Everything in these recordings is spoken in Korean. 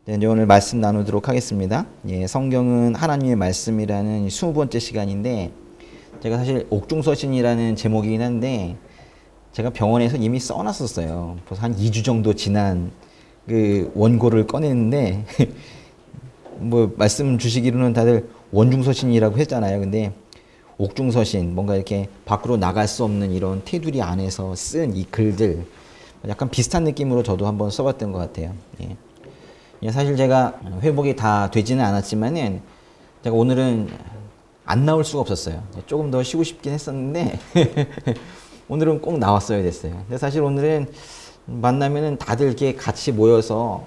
네, 이제 오늘 말씀 나누도록 하겠습니다. 예, 성경은 하나님의 말씀이라는 20번째 시간인데, 제가 사실 옥중서신이라는 제목이긴 한데 제가 병원에서 이미 써놨었어요. 벌써 한 2주 정도 지난 그 원고를 꺼냈는데 뭐 말씀 주시기로는 다들 원중서신이라고 했잖아요. 근데 옥중서신, 뭔가 이렇게 밖으로 나갈 수 없는 이런 테두리 안에서 쓴 이 글들, 약간 비슷한 느낌으로 저도 한번 써봤던 것 같아요. 예. 사실 제가 회복이 다 되지는 않았지만은 제가 오늘은 안 나올 수가 없었어요. 조금 더 쉬고 싶긴 했었는데 오늘은 꼭 나왔어야 됐어요. 근데 사실 오늘은 만나면은 다들 이렇게 같이 모여서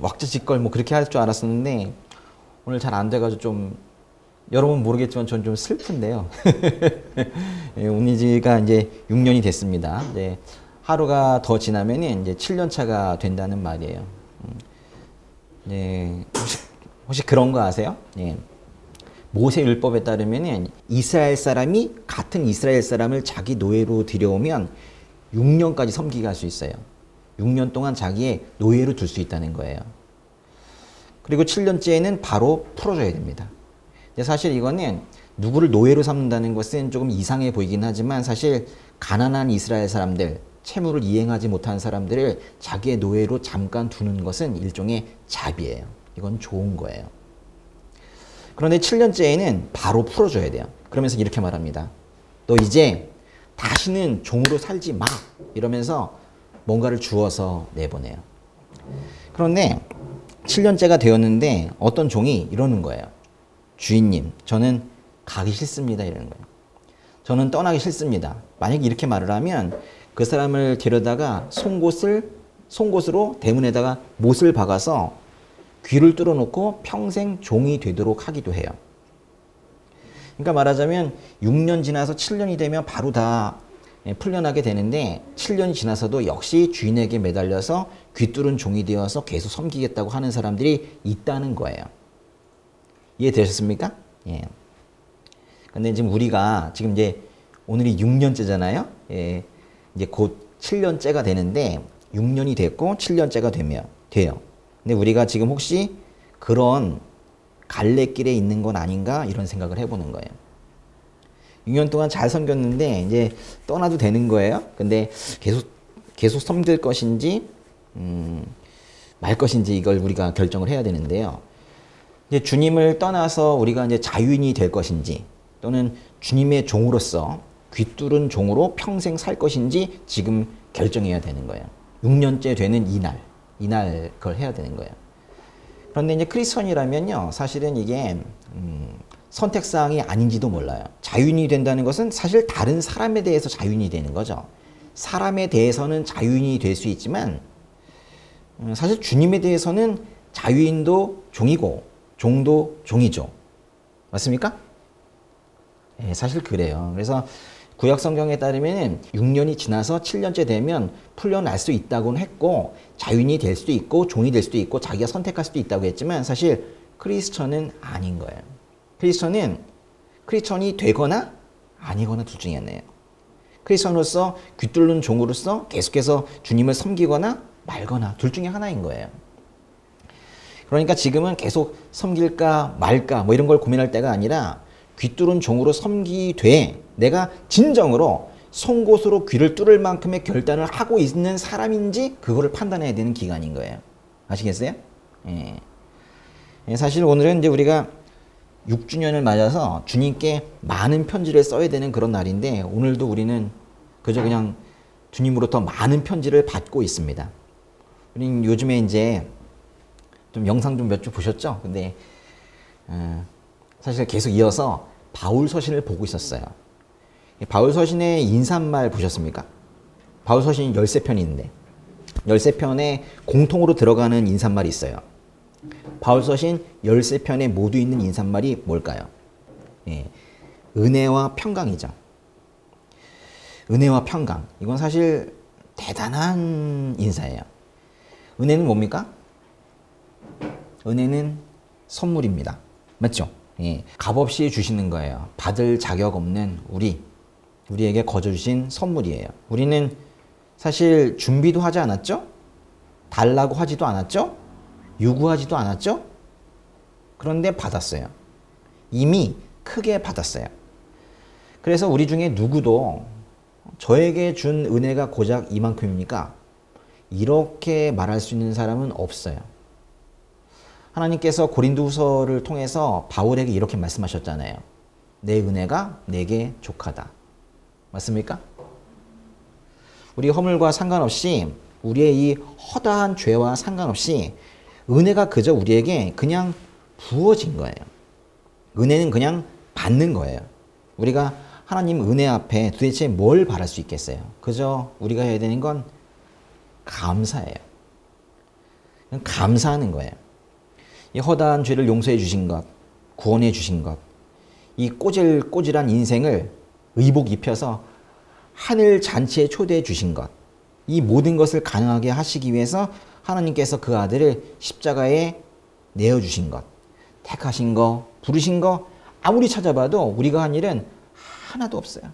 왁자지껄 뭐 그렇게 할 줄 알았었는데 오늘 잘 안 돼가지고 좀, 여러분 모르겠지만 전 좀 슬픈데요. 예, 온리지가 이제 6년이 됐습니다. 이제 하루가 더 지나면은 이제 7년 차가 된다는 말이에요. 예, 혹시 그런 거 아세요? 예. 모세 율법에 따르면은 이스라엘 사람이 같은 이스라엘 사람을 자기 노예로 들여오면 6년까지 섬기게 할 수 있어요. 6년 동안 자기의 노예로 둘 수 있다는 거예요. 그리고 7년째에는 바로 풀어줘야 됩니다. 근데 사실 이거는 누구를 노예로 삼는다는 것은 조금 이상해 보이긴 하지만, 사실 가난한 이스라엘 사람들, 채무를 이행하지 못한 사람들을 자기의 노예로 잠깐 두는 것은 일종의 자비예요. 이건 좋은 거예요. 그런데 7년째에는 바로 풀어줘야 돼요. 그러면서 이렇게 말합니다. 너 이제 다시는 종으로 살지 마! 이러면서 뭔가를 주어서 내보내요. 그런데 7년째가 되었는데 어떤 종이 이러는 거예요. 주인님, 저는 가기 싫습니다. 이러는 거예요. 저는 떠나기 싫습니다. 만약에 이렇게 말을 하면 그 사람을 데려다가 송곳으로 대문에다가 못을 박아서 귀를 뚫어놓고 평생 종이 되도록 하기도 해요. 그러니까 말하자면 6년 지나서 7년이 되면 바로 다 풀려나게 되는데, 7년이 지나서도 역시 주인에게 매달려서 귀 뚫은 종이 되어서 계속 섬기겠다고 하는 사람들이 있다는 거예요. 이해되셨습니까? 예. 근데 지금 우리가 지금 이제 오늘이 6년째잖아요. 예. 이제 곧 7년째가 되는데 6년이 됐고 7년째가 돼요. 근데 우리가 지금 혹시 그런 갈래길에 있는 건 아닌가 이런 생각을 해보는 거예요. 6년 동안 잘 섬겼는데 이제 떠나도 되는 거예요. 근데 계속 섬길 것인지 말 것인지 이걸 우리가 결정을 해야 되는데요. 이제 주님을 떠나서 우리가 이제 자유인이 될 것인지, 또는 주님의 종으로서 귀뚫은 종으로 평생 살 것인지 지금 결정해야 되는 거예요. 6년째 되는 이날 그걸 해야 되는 거예요. 그런데 이제 크리스천이라면요, 사실은 이게 선택사항이 아닌지도 몰라요. 자유인이 된다는 것은 사실 다른 사람에 대해서 자유인이 되는 거죠. 사람에 대해서는 자유인이 될 수 있지만 사실 주님에 대해서는 자유인도 종이고 종도 종이죠. 맞습니까? 네, 사실 그래요. 그래서 구약 성경에 따르면 6년이 지나서 7년째 되면 풀려날 수 있다고는 했고, 자유인이 될 수도 있고 종이 될 수도 있고 자기가 선택할 수도 있다고 했지만, 사실 크리스천은 아닌 거예요. 크리스천이 되거나 아니거나 둘 중에 하나예요. 크리스천으로서 귀뚫는 종으로서 계속해서 주님을 섬기거나 말거나 둘 중에 하나인 거예요. 그러니까 지금은 계속 섬길까 말까 뭐 이런 걸 고민할 때가 아니라, 귀뚫은 종으로 섬기되 내가 진정으로 송곳으로 귀를 뚫을 만큼의 결단을 하고 있는 사람인지 그거를 판단해야 되는 기간인 거예요. 아시겠어요? 예. 사실 오늘은 이제 우리가 6주년을 맞아서 주님께 많은 편지를 써야 되는 그런 날인데, 오늘도 우리는 그저 그냥 주님으로부터 많은 편지를 받고 있습니다. 우리는 요즘에 이제 좀 영상 좀 몇 주 보셨죠? 근데 사실 계속 이어서 바울 서신을 보고 있었어요. 바울 서신의 인사말 보셨습니까? 바울 서신 13편인데 13편에 공통으로 들어가는 인사말이 있어요. 바울 서신 13편에 모두 있는 인사말이 뭘까요? 예, 은혜와 평강이죠. 은혜와 평강. 이건 사실 대단한 인사예요. 은혜는 뭡니까? 은혜는 선물입니다. 맞죠? 예, 값없이 주시는 거예요. 받을 자격 없는 우리에게 거저 주신 선물이에요. 우리는 사실 준비도 하지 않았죠? 달라고 하지도 않았죠? 요구하지도 않았죠? 그런데 받았어요. 이미 크게 받았어요. 그래서 우리 중에 누구도 저에게 준 은혜가 고작 이만큼입니까? 이렇게 말할 수 있는 사람은 없어요. 하나님께서 고린도후서를 통해서 바울에게 이렇게 말씀하셨잖아요. 내 은혜가 내게 족하다. 맞습니까? 우리 허물과 상관없이 우리의 이 허다한 죄와 상관없이 은혜가 그저 우리에게 그냥 부어진 거예요. 은혜는 그냥 받는 거예요. 우리가 하나님 은혜 앞에 도대체 뭘 바랄 수 있겠어요? 그저 우리가 해야 되는 건 감사예요. 그냥 감사하는 거예요. 이 허다한 죄를 용서해 주신 것, 구원해 주신 것, 이 꼬질꼬질한 인생을 의복 입혀서 하늘 잔치에 초대해 주신 것, 이 모든 것을 가능하게 하시기 위해서 하나님께서 그 아들을 십자가에 내어주신 것, 택하신 거, 부르신 거 아무리 찾아봐도 우리가 한 일은 하나도 없어요.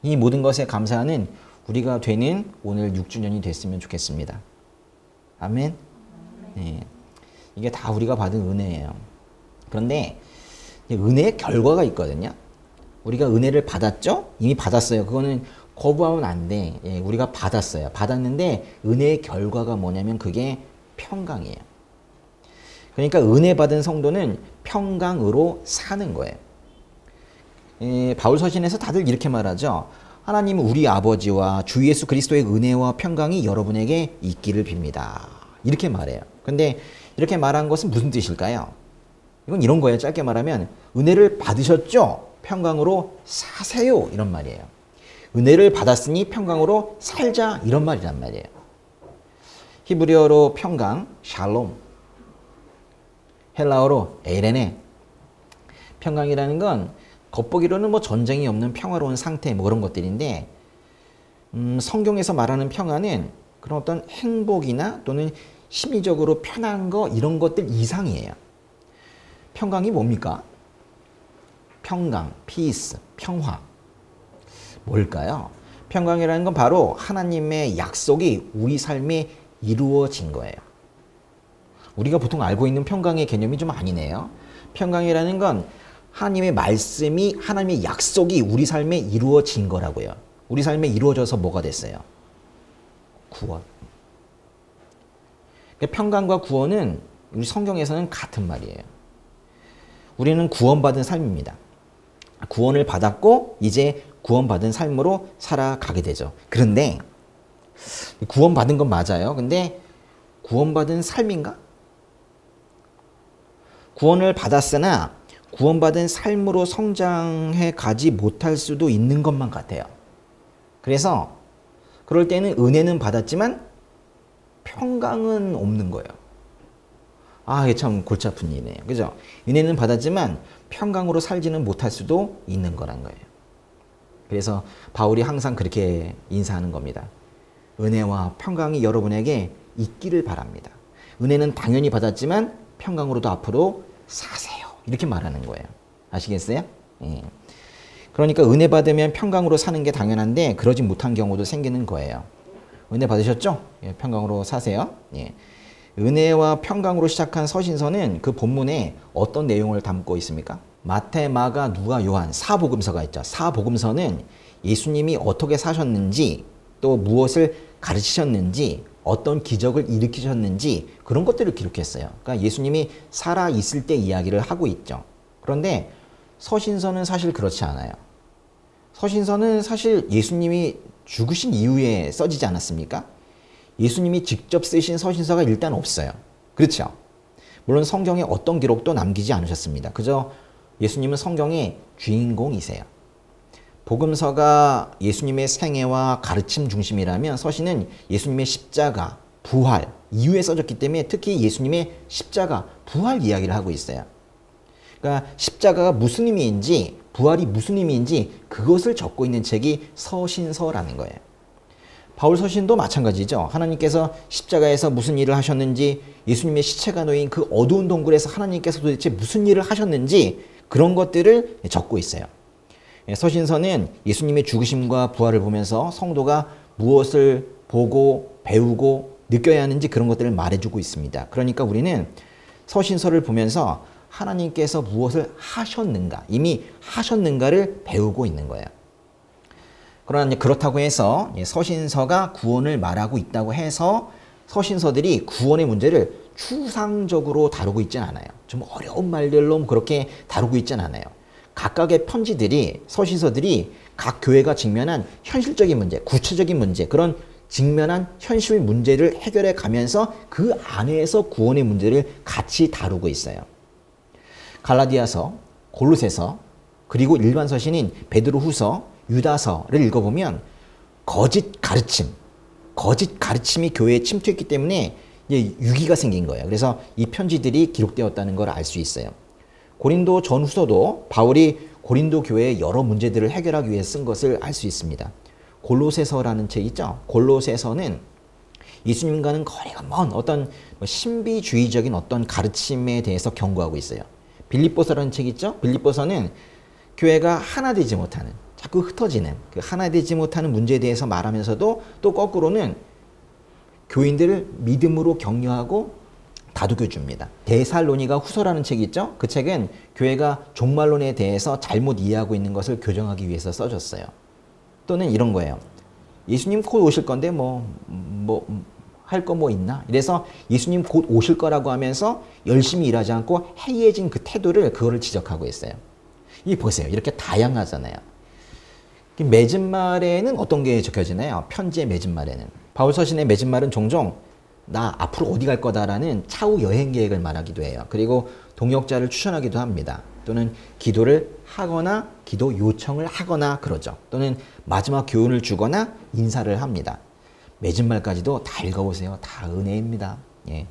이 모든 것에 감사하는 우리가 되는 오늘 6주년이 됐으면 좋겠습니다. 아멘. 네. 이게 다 우리가 받은 은혜예요. 그런데 은혜의 결과가 있거든요. 우리가 은혜를 받았죠? 이미 받았어요. 그거는 거부하면 안 돼. 예, 우리가 받았어요. 받았는데 은혜의 결과가 뭐냐면 그게 평강이에요. 그러니까 은혜 받은 성도는 평강으로 사는 거예요. 예, 바울 서신에서 다들 이렇게 말하죠. 하나님 우리 아버지와 주 예수 그리스도의 은혜와 평강이 여러분에게 있기를 빕니다. 이렇게 말해요. 근데 이렇게 말한 것은 무슨 뜻일까요? 이건 이런 거예요. 짧게 말하면 은혜를 받으셨죠? 평강으로 사세요. 이런 말이에요. 은혜를 받았으니 평강으로 살자. 이런 말이란 말이에요. 히브리어로 평강, 샬롬. 헬라어로 에이레네. 평강이라는 건 겉보기로는 뭐 전쟁이 없는 평화로운 상태 뭐 그런 것들인데 성경에서 말하는 평화는 그런 어떤 행복이나 또는 심리적으로 편한 거 이런 것들 이상이에요. 평강이 뭡니까? 평강, 피스, 평화. 뭘까요? 평강이라는 건 바로 하나님의 약속이 우리 삶에 이루어진 거예요. 우리가 보통 알고 있는 평강의 개념이 좀 아니네요. 평강이라는 건 하나님의 말씀이, 하나님의 약속이 우리 삶에 이루어진 거라고요. 우리 삶에 이루어져서 뭐가 됐어요? 구원. 평강과 구원은 우리 성경에서는 같은 말이에요. 우리는 구원받은 삶입니다. 구원을 받았고 이제 구원받은 삶으로 살아가게 되죠. 그런데 구원받은 건 맞아요. 근데 구원받은 삶인가? 구원을 받았으나 구원받은 삶으로 성장해 가지 못할 수도 있는 것만 같아요. 그래서 그럴 때는 은혜는 받았지만 평강은 없는 거예요. 아, 이게 참 골치 아픈 일이네요. 그죠? 은혜는 받았지만 평강으로 살지는 못할 수도 있는 거란 거예요. 그래서 바울이 항상 그렇게 인사하는 겁니다. 은혜와 평강이 여러분에게 있기를 바랍니다. 은혜는 당연히 받았지만 평강으로도 앞으로 사세요. 이렇게 말하는 거예요. 아시겠어요? 예. 그러니까 은혜 받으면 평강으로 사는 게 당연한데 그러지 못한 경우도 생기는 거예요. 은혜 받으셨죠? 예, 평강으로 사세요. 예. 은혜와 평강으로 시작한 서신서는 그 본문에 어떤 내용을 담고 있습니까? 마태, 마가, 누가, 요한 사복음서가 있죠. 사복음서는 예수님이 어떻게 사셨는지 또 무엇을 가르치셨는지 어떤 기적을 일으키셨는지 그런 것들을 기록했어요. 그러니까 예수님이 살아 있을 때 이야기를 하고 있죠. 그런데 서신서는 사실 그렇지 않아요. 서신서는 사실 예수님이 죽으신 이후에 써지지 않았습니까? 예수님이 직접 쓰신 서신서가 일단 없어요. 그렇죠? 물론 성경에 어떤 기록도 남기지 않으셨습니다. 그저 예수님은 성경의 주인공이세요. 복음서가 예수님의 생애와 가르침 중심이라면 서신은 예수님의 십자가, 부활 이후에 써졌기 때문에 특히 예수님의 십자가, 부활 이야기를 하고 있어요. 그러니까 십자가가 무슨 의미인지 부활이 무슨 의미인지 그것을 적고 있는 책이 서신서라는 거예요. 바울 서신도 마찬가지죠. 하나님께서 십자가에서 무슨 일을 하셨는지 예수님의 시체가 놓인 그 어두운 동굴에서 하나님께서 도대체 무슨 일을 하셨는지 그런 것들을 적고 있어요. 서신서는 예수님의 죽으심과 부활을 보면서 성도가 무엇을 보고 배우고 느껴야 하는지 그런 것들을 말해주고 있습니다. 그러니까 우리는 서신서를 보면서 하나님께서 무엇을 하셨는가, 이미 하셨는가를 배우고 있는 거예요. 그러나 그렇다고 해서 서신서가 구원을 말하고 있다고 해서 서신서들이 구원의 문제를 추상적으로 다루고 있지는 않아요. 좀 어려운 말들로 그렇게 다루고 있지는 않아요. 각각의 편지들이, 서신서들이 각 교회가 직면한 현실적인 문제, 구체적인 문제, 그런 직면한 현실 문제를 해결해 가면서 그 안에서 구원의 문제를 같이 다루고 있어요. 갈라디아서, 골로새서, 그리고 일반 서신인 베드로후서, 유다서를 읽어보면 거짓 가르침이 교회에 침투했기 때문에 이제 유기가 생긴 거예요. 그래서 이 편지들이 기록되었다는 걸 알 수 있어요. 고린도 전후서도 바울이 고린도 교회의 여러 문제들을 해결하기 위해 쓴 것을 알 수 있습니다. 골로새서라는 책 있죠. 골로새서는 예수님과는 거리가 먼 어떤 신비주의적인 어떤 가르침에 대해서 경고하고 있어요. 빌립보서라는 책 있죠. 빌립보서는 교회가 하나 되지 못하는, 자꾸 흩어지는 그 하나 되지 못하는 문제에 대해서 말하면서도 또 거꾸로는 교인들을 믿음으로 격려하고 다독여 줍니다. 데살로니가 후서라는 책이 있죠. 그 책은 교회가 종말론에 대해서 잘못 이해하고 있는 것을 교정하기 위해서 써졌어요. 또는 이런 거예요. 예수님 곧 오실 건데 할 거 뭐 있나? 이래서 예수님 곧 오실 거라고 하면서 열심히 일하지 않고 해이해진 그 태도를, 그거를 지적하고 있어요. 이 보세요. 이렇게 다양하잖아요. 맺은말에는 어떤 게 적혀지나요? 편지의 맺은말에는. 바울 서신의 맺은말은 종종 나 앞으로 어디 갈 거다라는 차후 여행 계획을 말하기도 해요. 그리고 동역자를 추천하기도 합니다. 또는 기도를 하거나 기도 요청을 하거나 그러죠. 또는 마지막 교훈을 주거나 인사를 합니다. 맺은말까지도 다 읽어보세요. 다 은혜입니다. 예.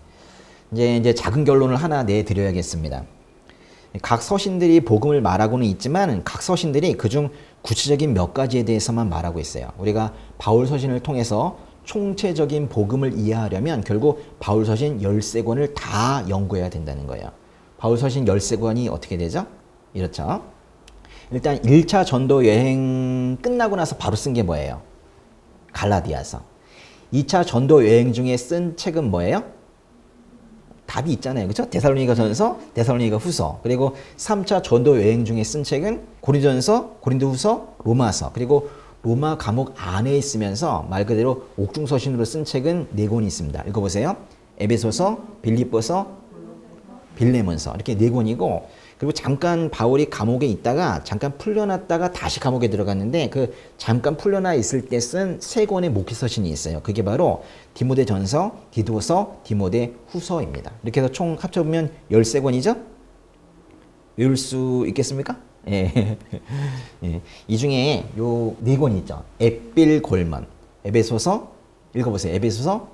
이제 작은 결론을 하나 내드려야겠습니다. 각 서신들이 복음을 말하고는 있지만 각 서신들이 그중 구체적인 몇 가지에 대해서만 말하고 있어요. 우리가 바울 서신을 통해서 총체적인 복음을 이해하려면 결국 바울 서신 13권을 다 연구해야 된다는 거예요. 바울 서신 13권이 어떻게 되죠? 이렇죠. 일단 1차 전도 여행 끝나고 나서 바로 쓴 게 뭐예요? 갈라디아서. 2차 전도 여행 중에 쓴 책은 뭐예요? 답이 있잖아요. 그렇죠? 데살로니가 전서, 데살로니가 후서. 그리고 3차 전도 여행 중에 쓴 책은 고린도전서, 고린도후서, 로마서. 그리고 로마 감옥 안에 있으면서 말 그대로 옥중서신으로 쓴 책은 4권이 있습니다. 읽어보세요. 에베소서, 빌립보서, 빌레몬서. 이렇게 4권이고, 그리고 잠깐 바울이 감옥에 있다가 잠깐 풀려났다가 다시 감옥에 들어갔는데 그 잠깐 풀려나 있을 때 쓴 3권의 목회서신이 있어요. 그게 바로 디모데전서, 디도서, 디모데후서입니다. 이렇게 해서 총 합쳐보면 13권이죠? 외울 수 있겠습니까? 예. 예. 이 중에 요 4권이 있죠. 에필골먼, 에베소서, 읽어보세요. 에베소서,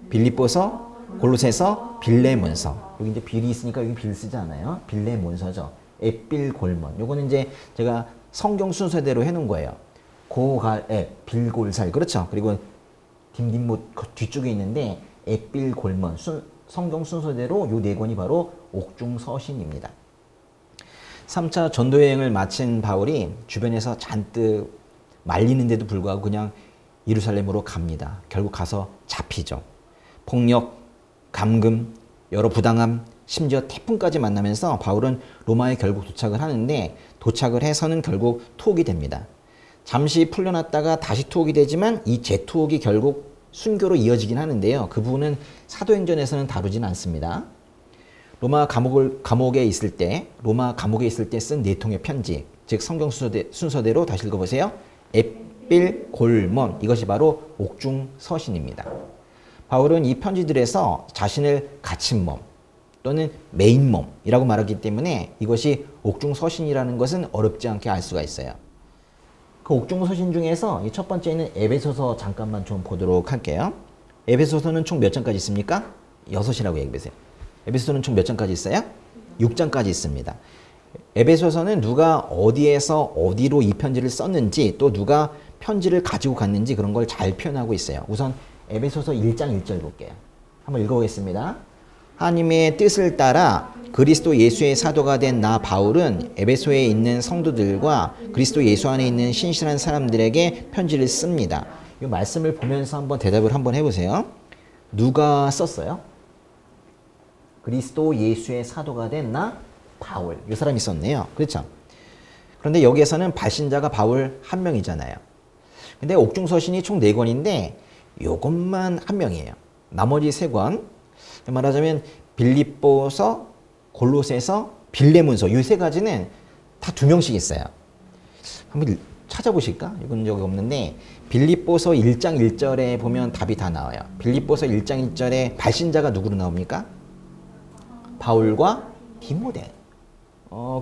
빌립보서, 골로새서, 빌레몬서. 여기 이제 빌이 있으니까 여기 빌 쓰지 않아요. 빌레몬서죠. 에필골먼. 요거는 이제 제가 성경 순서대로 해놓은 거예요. 고갈, 에, 빌골살. 그렇죠. 그리고 딤딤못 뒤쪽에 있는데 에필골먼. 성경 순서대로 요 4권이 바로 옥중서신입니다. 3차 전도여행을 마친 바울이 주변에서 잔뜩 말리는데도 불구하고 그냥 예루살렘으로 갑니다. 결국 가서 잡히죠. 폭력, 감금, 여러 부당함, 심지어 태풍까지 만나면서 바울은 로마에 결국 도착을 하는데 도착을 해서는 결국 투옥이 됩니다. 잠시 풀려났다가 다시 투옥이 되지만 이 재투옥이 결국 순교로 이어지긴 하는데요. 그 부분은 사도행전에서는 다루진 않습니다. 로마 감옥에 있을 때 쓴 4통의 편지, 즉 성경 순서대로 다시 읽어보세요. 에필골먼, 이것이 바로 옥중서신입니다. 바울은 이 편지들에서 자신을 갇힌 몸 또는 메인 몸이라고 말하기 때문에 이것이 옥중서신이라는 것은 어렵지 않게 알 수가 있어요. 그 옥중서신 중에서 첫 번째는 에베소서 잠깐만 좀 보도록 할게요. 에베소서는 총 몇 장까지 있습니까? 6이라고 얘기해보세요. 에베소서는 총 몇 장까지 있어요? 6장까지 있습니다. 에베소서는 누가 어디에서 어디로 이 편지를 썼는지 또 누가 편지를 가지고 갔는지 그런 걸 잘 표현하고 있어요. 우선 에베소서 1장 1절 볼게요. 한번 읽어보겠습니다. 하나님의 뜻을 따라 그리스도 예수의 사도가 된 나 바울은 에베소에 있는 성도들과 그리스도 예수 안에 있는 신실한 사람들에게 편지를 씁니다. 이 말씀을 보면서 한번 대답을 한번 해보세요. 누가 썼어요? 그리스도 예수의 사도가 된 나 바울. 이 사람이 썼네요. 그렇죠? 그런데 여기에서는 발신자가 바울 한 명이잖아요. 근데 옥중서신이 총 4권인데 요것만 한 명이에요. 나머지 3권, 말하자면 빌립보서, 골로새서, 빌레몬서 이 3가지는 다 2명씩 있어요. 한번 찾아보실까? 이건 적이 없는데 빌립보서 1장 1절에 보면 답이 다 나와요. 빌립보서 1장 1절에 발신자가 누구로 나옵니까? 바울과 디모데.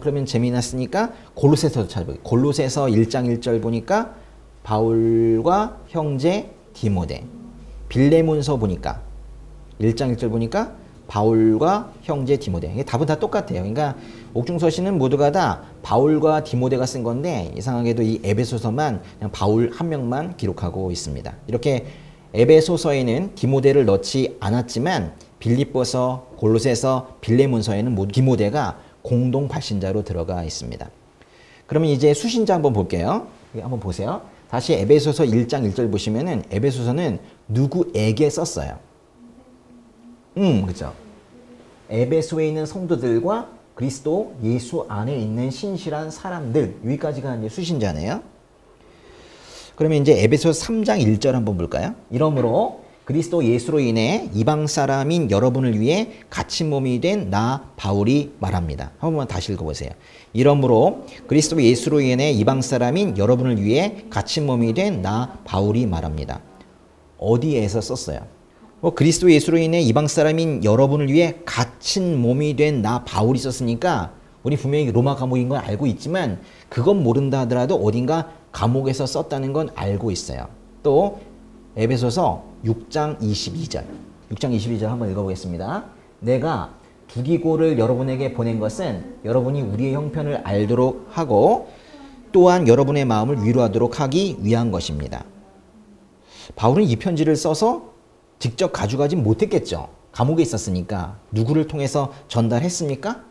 그러면 재미났으니까 골로새서도 찾아보기. 골로새서 1장 1절 보니까 바울과 형제 디모데. 빌레몬서 보니까 1장 1절 보니까 바울과 형제 디모데. 답은 다 똑같아요. 그러니까 옥중서신은 모두가 다 바울과 디모데가 쓴 건데 이상하게도 이 에베소서만 그냥 바울 한 명만 기록하고 있습니다. 이렇게 에베소서에는 디모데를 넣지 않았지만 빌립보서, 골로새서, 빌레몬서에는 모두 디모데가 공동 발신자로 들어가 있습니다. 그러면 이제 수신자 한번 볼게요. 한번 보세요. 다시 에베소서 1장 1절 보시면은 에베소서는 누구에게 썼어요? 그죠. 에베소에 있는 성도들과 그리스도 예수 안에 있는 신실한 사람들, 여기까지가 이제 수신자네요. 그러면 이제 에베소서 3장 1절 한번 볼까요? 이러므로 그리스도 예수로 인해 이방 사람인 여러분을 위해 갇힌 몸이 된 나 바울이 말합니다. 한 번만 다시 읽어보세요. 이러므로 그리스도 예수로 인해 이방 사람인 여러분을 위해 갇힌 몸이 된 나 바울이 말합니다. 어디에서 썼어요? 그리스도 예수로 인해 이방 사람인 여러분을 위해 갇힌 몸이 된 나 바울이 썼으니까 우리 분명히 로마 감옥인 건 알고 있지만 그건 모른다 하더라도 어딘가 감옥에서 썼다는 건 알고 있어요. 또 에베소서 6장 22절 6장 22절 한번 읽어보겠습니다. 내가 두기고를 여러분에게 보낸 것은 여러분이 우리의 형편을 알도록 하고 또한 여러분의 마음을 위로하도록 하기 위한 것입니다. 바울은 이 편지를 써서 직접 가져가지 못했겠죠. 감옥에 있었으니까. 누구를 통해서 전달했습니까?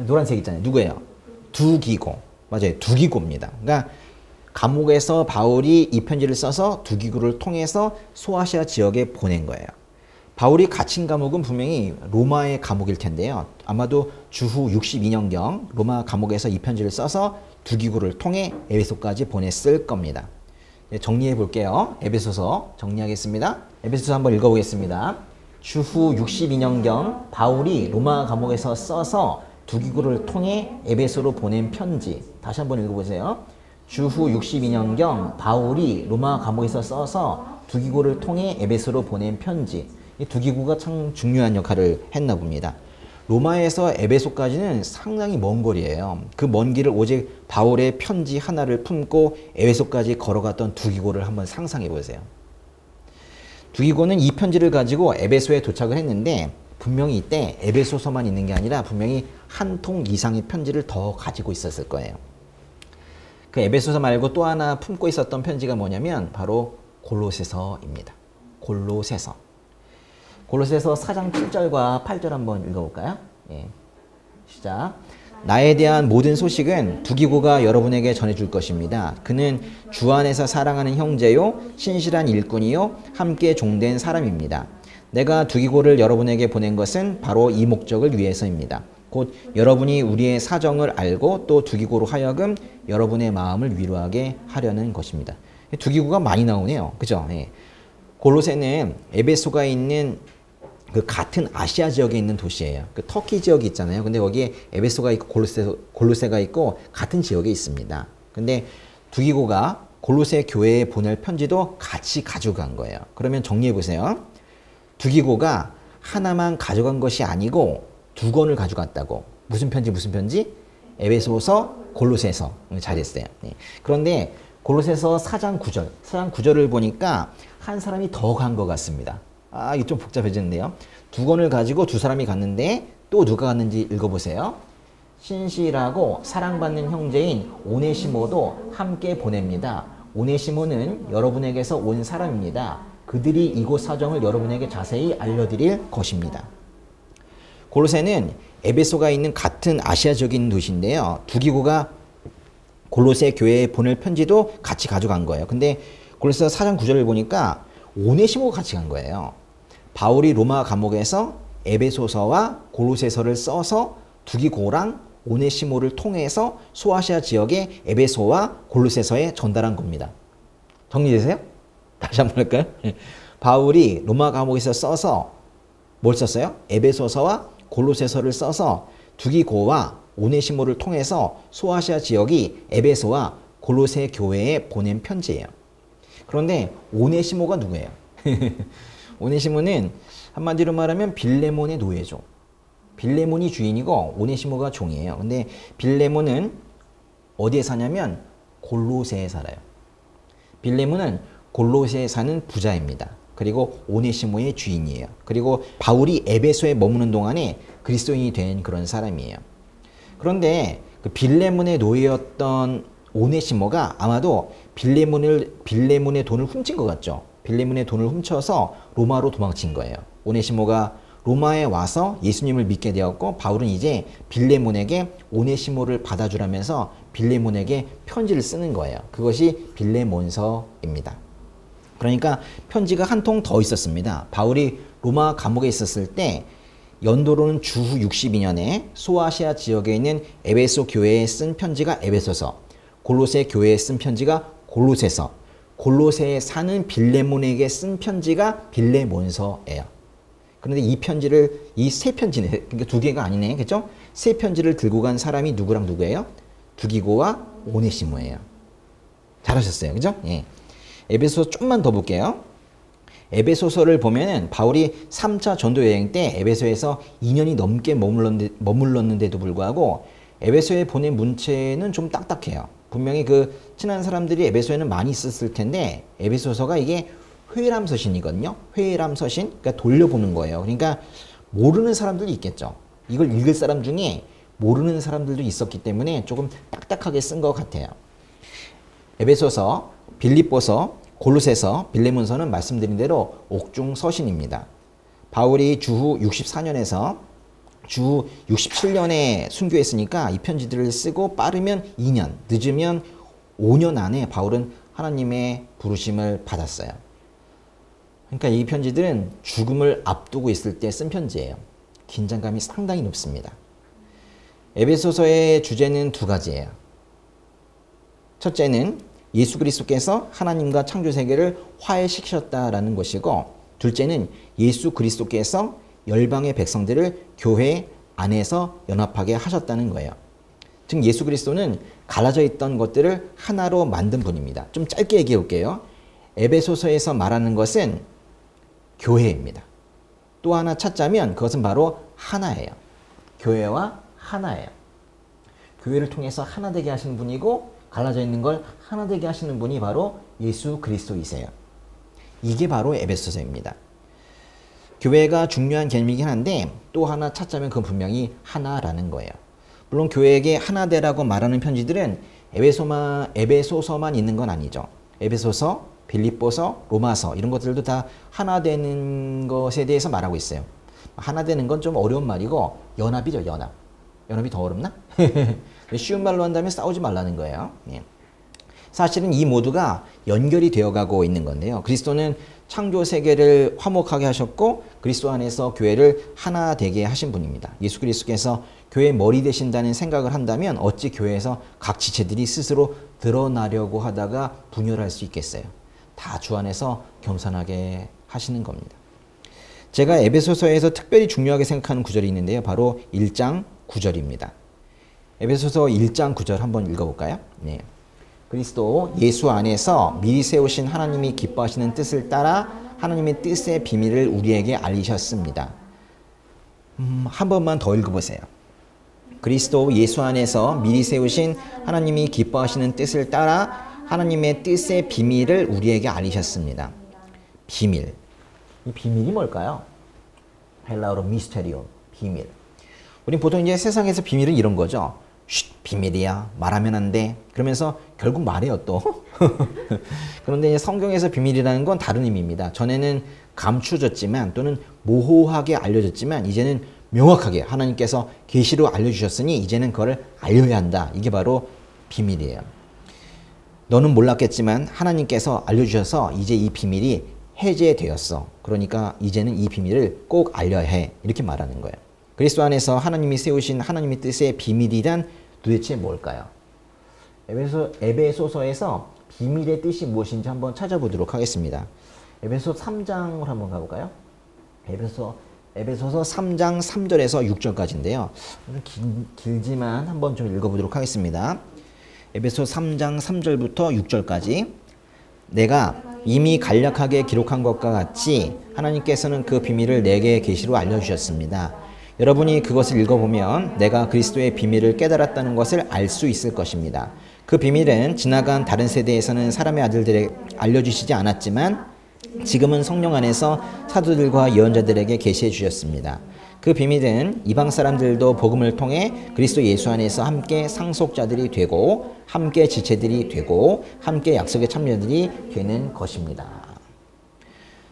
노란색 있잖아요. 누구예요? 두기고. 맞아요. 두기고입니다. 그러니까 감옥에서 바울이 이 편지를 써서 두기고를 통해서 소아시아 지역에 보낸 거예요. 바울이 갇힌 감옥은 분명히 로마의 감옥일 텐데요. 아마도 주후 62년경 로마 감옥에서 이 편지를 써서 두기고를 통해 에베소까지 보냈을 겁니다. 정리해 볼게요. 에베소서 정리하겠습니다. 에베소서 한번 읽어보겠습니다. 주후 62년경 바울이 로마 감옥에서 써서 두기고를 통해 에베소로 보낸 편지. 다시 한번 읽어보세요. 주후 62년경 바울이 로마 감옥에서 써서 두기고를 통해 에베소로 보낸 편지. 이 두기고가 참 중요한 역할을 했나 봅니다. 로마에서 에베소까지는 상당히 먼 거리예요. 그 먼 길을 오직 바울의 편지 하나를 품고 에베소까지 걸어갔던 두기고를 한번 상상해 보세요. 두기고는 이 편지를 가지고 에베소에 도착을 했는데 분명히 이때 에베소서만 있는 게 아니라 분명히 한 통 이상의 편지를 더 가지고 있었을 거예요. 그 에베소서 말고 또 하나 품고 있었던 편지가 뭐냐면 바로 골로새서입니다. 골로새서. 골로새서 4장 7절과 8절 한번 읽어볼까요? 예. 시작. 나에 대한 모든 소식은 두기고가 여러분에게 전해줄 것입니다. 그는 주 안에서 사랑하는 형제요, 신실한 일꾼이요, 함께 종된 사람입니다. 내가 두기고를 여러분에게 보낸 것은 바로 이 목적을 위해서입니다. 곧 여러분이 우리의 사정을 알고 또 두기고로 하여금 여러분의 마음을 위로하게 하려는 것입니다. 두기고가 많이 나오네요. 그죠? 예. 골로새는 에베소가 있는 그 같은 아시아 지역에 있는 도시예요. 그 터키 지역이 있잖아요. 근데 거기에 에베소가 있고 골로새가 있고 같은 지역에 있습니다. 근데 두기고가 골로새 교회에 보낼 편지도 같이 가져간 거예요. 그러면 정리해 보세요. 두기고가 하나만 가져간 것이 아니고 2권을 가져갔다고. 무슨 편지 무슨 편지? 에베소서, 골로새서. 잘했어요. 네. 그런데 골로새서 4장 9절. 4장 9절을 보니까 한 사람이 더 간 것 같습니다. 아, 이거 좀 복잡해졌는데요. 2권을 가지고 2사람이 갔는데 또 누가 갔는지 읽어보세요. 신실하고 사랑받는 형제인 오네시모도 함께 보냅니다. 오네시모는 여러분에게서 온 사람입니다. 그들이 이곳 사정을 여러분에게 자세히 알려드릴 것입니다. 골로새는 에베소가 있는 같은 아시아적인 도시인데요. 두기고가 골로새 교회에 보낼 편지도 같이 가져간 거예요. 근데 골로새 4장 9절을 보니까 오네시모가 같이 간 거예요. 바울이 로마 감옥에서 에베소서와 골로새서를 써서 두기고랑 오네시모를 통해서 소아시아 지역의 에베소와 골로새서에 전달한 겁니다. 정리되세요? 다시 한번 할까요? 바울이 로마 감옥에서 써서 뭘 썼어요? 에베소서와 골로새서를 써서 두기고와 오네시모를 통해서 소아시아 지역이 에베소와 골로새 교회에 보낸 편지예요. 그런데 오네시모가 누구예요? 오네시모는 한마디로 말하면 빌레몬의 노예죠. 빌레몬이 주인이고 오네시모가 종이에요. 근데 빌레몬은 어디에 사냐면 골로새에 살아요. 빌레몬은 골로새에 사는 부자입니다. 그리고 오네시모의 주인이에요. 그리고 바울이 에베소에 머무는 동안에 그리스도인이 된 그런 사람이에요. 그런데 그 빌레몬의 노예였던 오네시모가 아마도 빌레몬의 돈을 훔친 것 같죠. 빌레몬의 돈을 훔쳐서 로마로 도망친 거예요. 오네시모가 로마에 와서 예수님을 믿게 되었고 바울은 이제 빌레몬에게 오네시모를 받아주라면서 빌레몬에게 편지를 쓰는 거예요. 그것이 빌레몬서입니다. 그러니까 편지가 한 통 더 있었습니다. 바울이 로마 감옥에 있었을 때 연도로는 주후 62년에 소아시아 지역에 있는 에베소 교회에 쓴 편지가 에베소서, 골로새 교회에 쓴 편지가 골로새서, 골로새에 사는 빌레몬에게 쓴 편지가 빌레몬서예요. 그런데 이 편지를, 이 세 편지네, 그러니까 두 개가 아니네, 그죠? 세 편지를 들고 간 사람이 누구랑 누구예요? 두기고와 오네시모예요. 잘하셨어요, 그죠? 예. 에베소서 좀만 더 볼게요. 에베소서를 보면은 바울이 3차 전도 여행 때 에베소에서 2년이 넘게 머물렀는데도 불구하고 에베소에 보낸 문체는 좀 딱딱해요. 분명히 그 친한 사람들이 에베소에는 많이 있었을 텐데 에베소서가 이게 회람서신이거든요. 회람서신, 그러니까 돌려보는 거예요. 그러니까 모르는 사람들도 있겠죠. 이걸 읽을 사람 중에 모르는 사람들도 있었기 때문에 조금 딱딱하게 쓴 것 같아요. 에베소서, 빌립보서, 골로새서, 빌레몬서는 말씀드린 대로 옥중서신입니다. 바울이 주후 64년에서 주후 67년에 순교했으니까 이 편지들을 쓰고 빠르면 2년, 늦으면 5년 안에 바울은 하나님의 부르심을 받았어요. 그러니까 이 편지들은 죽음을 앞두고 있을 때 쓴 편지예요. 긴장감이 상당히 높습니다. 에베소서의 주제는 두 가지예요. 첫째는 예수 그리스도께서 하나님과 창조세계를 화해시키셨다라는 것이고, 둘째는 예수 그리스도께서 열방의 백성들을 교회 안에서 연합하게 하셨다는 거예요. 즉 예수 그리스도는 갈라져 있던 것들을 하나로 만든 분입니다. 좀 짧게 얘기해 볼게요. 에베소서에서 말하는 것은 교회입니다. 또 하나 찾자면 그것은 바로 하나예요. 교회와 하나예요. 교회를 통해서 하나 되게 하시는 분이고 갈라져 있는 걸 하나 되게 하시는 분이 바로 예수 그리스도이세요. 이게 바로 에베소서입니다. 교회가 중요한 개념이긴 한데 또 하나 찾자면 그건 분명히 하나라는 거예요. 물론 교회에게 하나 되라고 말하는 편지들은 에베소서만 있는 건 아니죠. 에베소서, 빌립보서, 로마서 이런 것들도 다 하나 되는 것에 대해서 말하고 있어요. 하나 되는 건 좀 어려운 말이고 연합이죠, 연합. 연합이 더 어렵나? 쉬운 말로 한다면 싸우지 말라는 거예요. 예. 사실은 이 모두가 연결이 되어가고 있는 건데요. 그리스도는 창조 세계를 화목하게 하셨고 그리스도 안에서 교회를 하나 되게 하신 분입니다. 예수 그리스도께서 교회의 머리 되신다는 생각을 한다면 어찌 교회에서 각 지체들이 스스로 드러나려고 하다가 분열할 수 있겠어요. 다 주 안에서 겸손하게 하시는 겁니다. 제가 에베소서에서 특별히 중요하게 생각하는 구절이 있는데요. 바로 1장 9절입니다. 에베소서 1장 9절 한번 읽어볼까요? 네. 그리스도 예수 안에서 미리 세우신 하나님이 기뻐하시는 뜻을 따라 하나님의 뜻의 비밀을 우리에게 알리셨습니다. 한 번만 더 읽어보세요. 그리스도 예수 안에서 미리 세우신 하나님이 기뻐하시는 뜻을 따라 하나님의 뜻의 비밀을 우리에게 알리셨습니다. 비밀. 이 비밀이 뭘까요? 헬라어로 미스테리오, 비밀. 우린 보통 이제 세상에서 비밀은 이런 거죠. 쉿, 비밀이야. 말하면 안 돼. 그러면서 결국 말해요 또. 그런데 이제 성경에서 비밀이라는 건 다른 의미입니다. 전에는 감추어졌지만 또는 모호하게 알려졌지만 이제는 명확하게 하나님께서 계시로 알려주셨으니 이제는 그걸 알려야 한다. 이게 바로 비밀이에요. 너는 몰랐겠지만 하나님께서 알려주셔서 이제 이 비밀이 해제되었어. 그러니까 이제는 이 비밀을 꼭 알려야 해. 이렇게 말하는 거예요. 그리스도 안에서 하나님이 세우신 하나님의 뜻의 비밀이란 도대체 뭘까요? 에베소서에서 비밀의 뜻이 무엇인지 한번 찾아보도록 하겠습니다. 에베소 3장으로 한번 가볼까요? 에베소서 3장 3절에서 6절까지인데요. 길지만 한번 좀 읽어보도록 하겠습니다. 에베소 3장 3절부터 6절까지. 내가 이미 간략하게 기록한 것과 같이 하나님께서는 그 비밀을 내게 계시로 알려주셨습니다. 여러분이 그것을 읽어보면 내가 그리스도의 비밀을 깨달았다는 것을 알 수 있을 것입니다. 그 비밀은 지나간 다른 세대에서는 사람의 아들들에게 알려주시지 않았지만 지금은 성령 안에서 사도들과 예언자들에게 계시해 주셨습니다. 그 비밀은 이방 사람들도 복음을 통해 그리스도 예수 안에서 함께 상속자들이 되고 함께 지체들이 되고 함께 약속의 참여들이 되는 것입니다.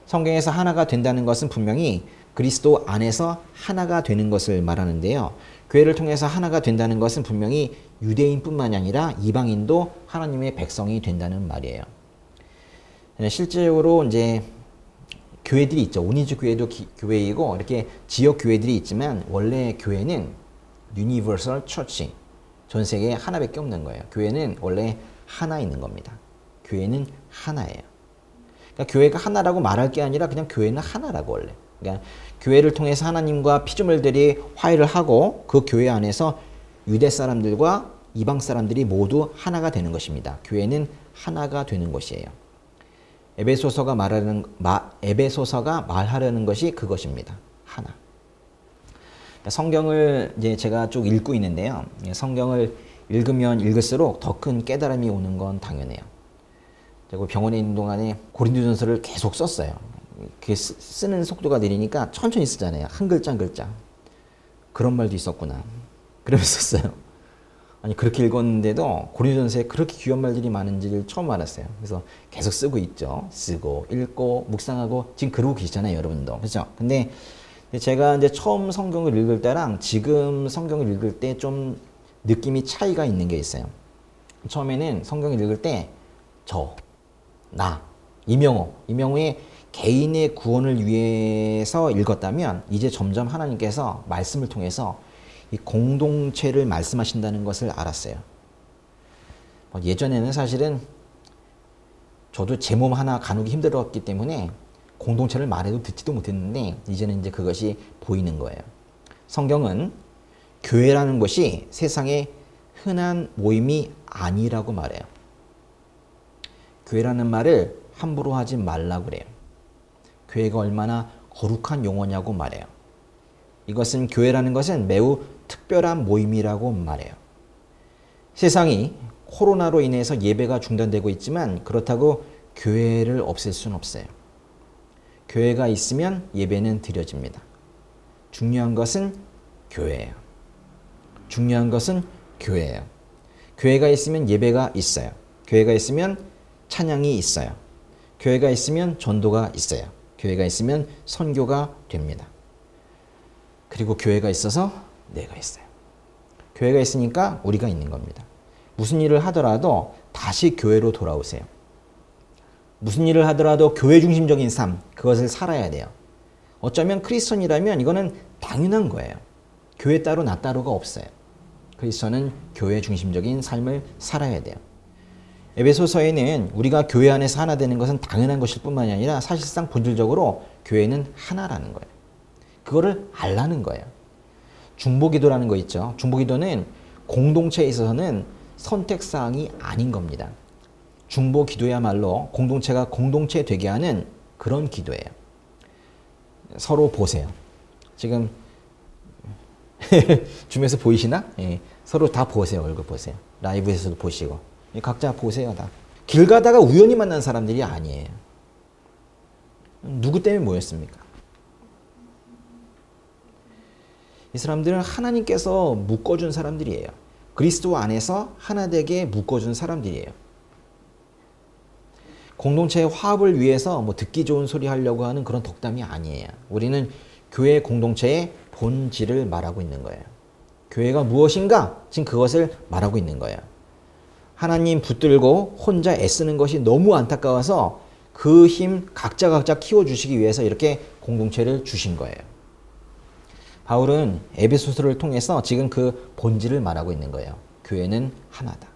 성경에서 하나가 된다는 것은 분명히 그리스도 안에서 하나가 되는 것을 말하는데요. 교회를 통해서 하나가 된다는 것은 분명히 유대인뿐만이 아니라 이방인도 하나님의 백성이 된다는 말이에요. 실제로 이제 교회들이 있죠. 운이즈 교회도 교회이고 이렇게 지역 교회들이 있지만 원래 교회는 유니버설 처치, 전 세계에 하나밖에 없는 거예요. 교회는 원래 하나 있는 겁니다. 교회는 하나예요. 그러니까 교회가 하나라고 말할 게 아니라 그냥 교회는 하나라고 원래. 그러니까 교회를 통해서 하나님과 피조물들이 화해를 하고 그 교회 안에서 유대 사람들과 이방 사람들이 모두 하나가 되는 것입니다. 교회는 하나가 되는 것이에요. 에베소서가 말하려는 것이 그것입니다. 하나. 성경을 이제 제가 쭉 읽고 있는데요. 성경을 읽으면 읽을수록 더 큰 깨달음이 오는 건 당연해요. 제가 병원에 있는 동안에 고린도전서를 계속 썼어요. 그게 쓰는 속도가 느리니까 천천히 쓰잖아요. 한 글자 한 글자. 그런 말도 있었구나. 그러면서 썼어요. 아니 그렇게 읽었는데도 고린도전서에 그렇게 귀한 말들이 많은지를 처음 알았어요. 그래서 계속 쓰고 있죠. 쓰고 읽고 묵상하고 지금 그러고 계시잖아요, 여러분도. 그렇죠? 근데 제가 이제 처음 성경을 읽을 때랑 지금 성경을 읽을 때 좀 느낌이 차이가 있는 게 있어요. 처음에는 성경을 읽을 때 이명호의 개인의 구원을 위해서 읽었다면 이제 점점 하나님께서 말씀을 통해서 이 공동체를 말씀하신다는 것을 알았어요. 예전에는 사실은 저도 제 몸 하나 가누기 힘들었기 때문에 공동체를 말해도 듣지도 못했는데 이제는 이제 그것이 보이는 거예요. 성경은 교회라는 것이 세상의 흔한 모임이 아니라고 말해요. 교회라는 말을 함부로 하지 말라고 그래요. 교회가 얼마나 거룩한 용어냐고 말해요. 이것은 교회라는 것은 매우 특별한 모임이라고 말해요. 세상이 코로나로 인해서 예배가 중단되고 있지만 그렇다고 교회를 없앨 수는 없어요. 교회가 있으면 예배는 드려집니다. 중요한 것은 교회예요. 중요한 것은 교회예요. 교회가 있으면 예배가 있어요. 교회가 있으면 찬양이 있어요. 교회가 있으면 전도가 있어요. 교회가 있으면 선교가 됩니다. 그리고 교회가 있어서 내가 있어요. 교회가 있으니까 우리가 있는 겁니다. 무슨 일을 하더라도 다시 교회로 돌아오세요. 무슨 일을 하더라도 교회 중심적인 삶, 그것을 살아야 돼요. 어쩌면 크리스천이라면 이거는 당연한 거예요. 교회 따로 나 따로가 없어요. 크리스천은 교회 중심적인 삶을 살아야 돼요. 에베소서에는 우리가 교회 안에서 하나 되는 것은 당연한 것일 뿐만이 아니라 사실상 본질적으로 교회는 하나라는 거예요. 그거를 알라는 거예요. 중보기도라는 거 있죠. 중보기도는 공동체에 있어서는 선택사항이 아닌 겁니다. 중보기도야말로 공동체가 공동체 되게 하는 그런 기도예요. 서로 보세요. 지금 줌에서 보이시나? 예, 서로 다 보세요. 얼굴 보세요. 라이브에서도 보시고. 각자 보세요. 다. 길 가다가 우연히 만난 사람들이 아니에요. 누구 때문에 모였습니까? 이 사람들은 하나님께서 묶어준 사람들이에요. 그리스도 안에서 하나 되게 묶어준 사람들이에요. 공동체의 화합을 위해서 뭐 듣기 좋은 소리 하려고 하는 그런 덕담이 아니에요. 우리는 교회 공동체의 본질을 말하고 있는 거예요. 교회가 무엇인가? 지금 그것을 말하고 있는 거예요. 하나님 붙들고 혼자 애쓰는 것이 너무 안타까워서 그 힘 각자 키워주시기 위해서 이렇게 공동체를 주신 거예요. 바울은 에베소서를 통해서 지금 그 본질을 말하고 있는 거예요. 교회는 하나다.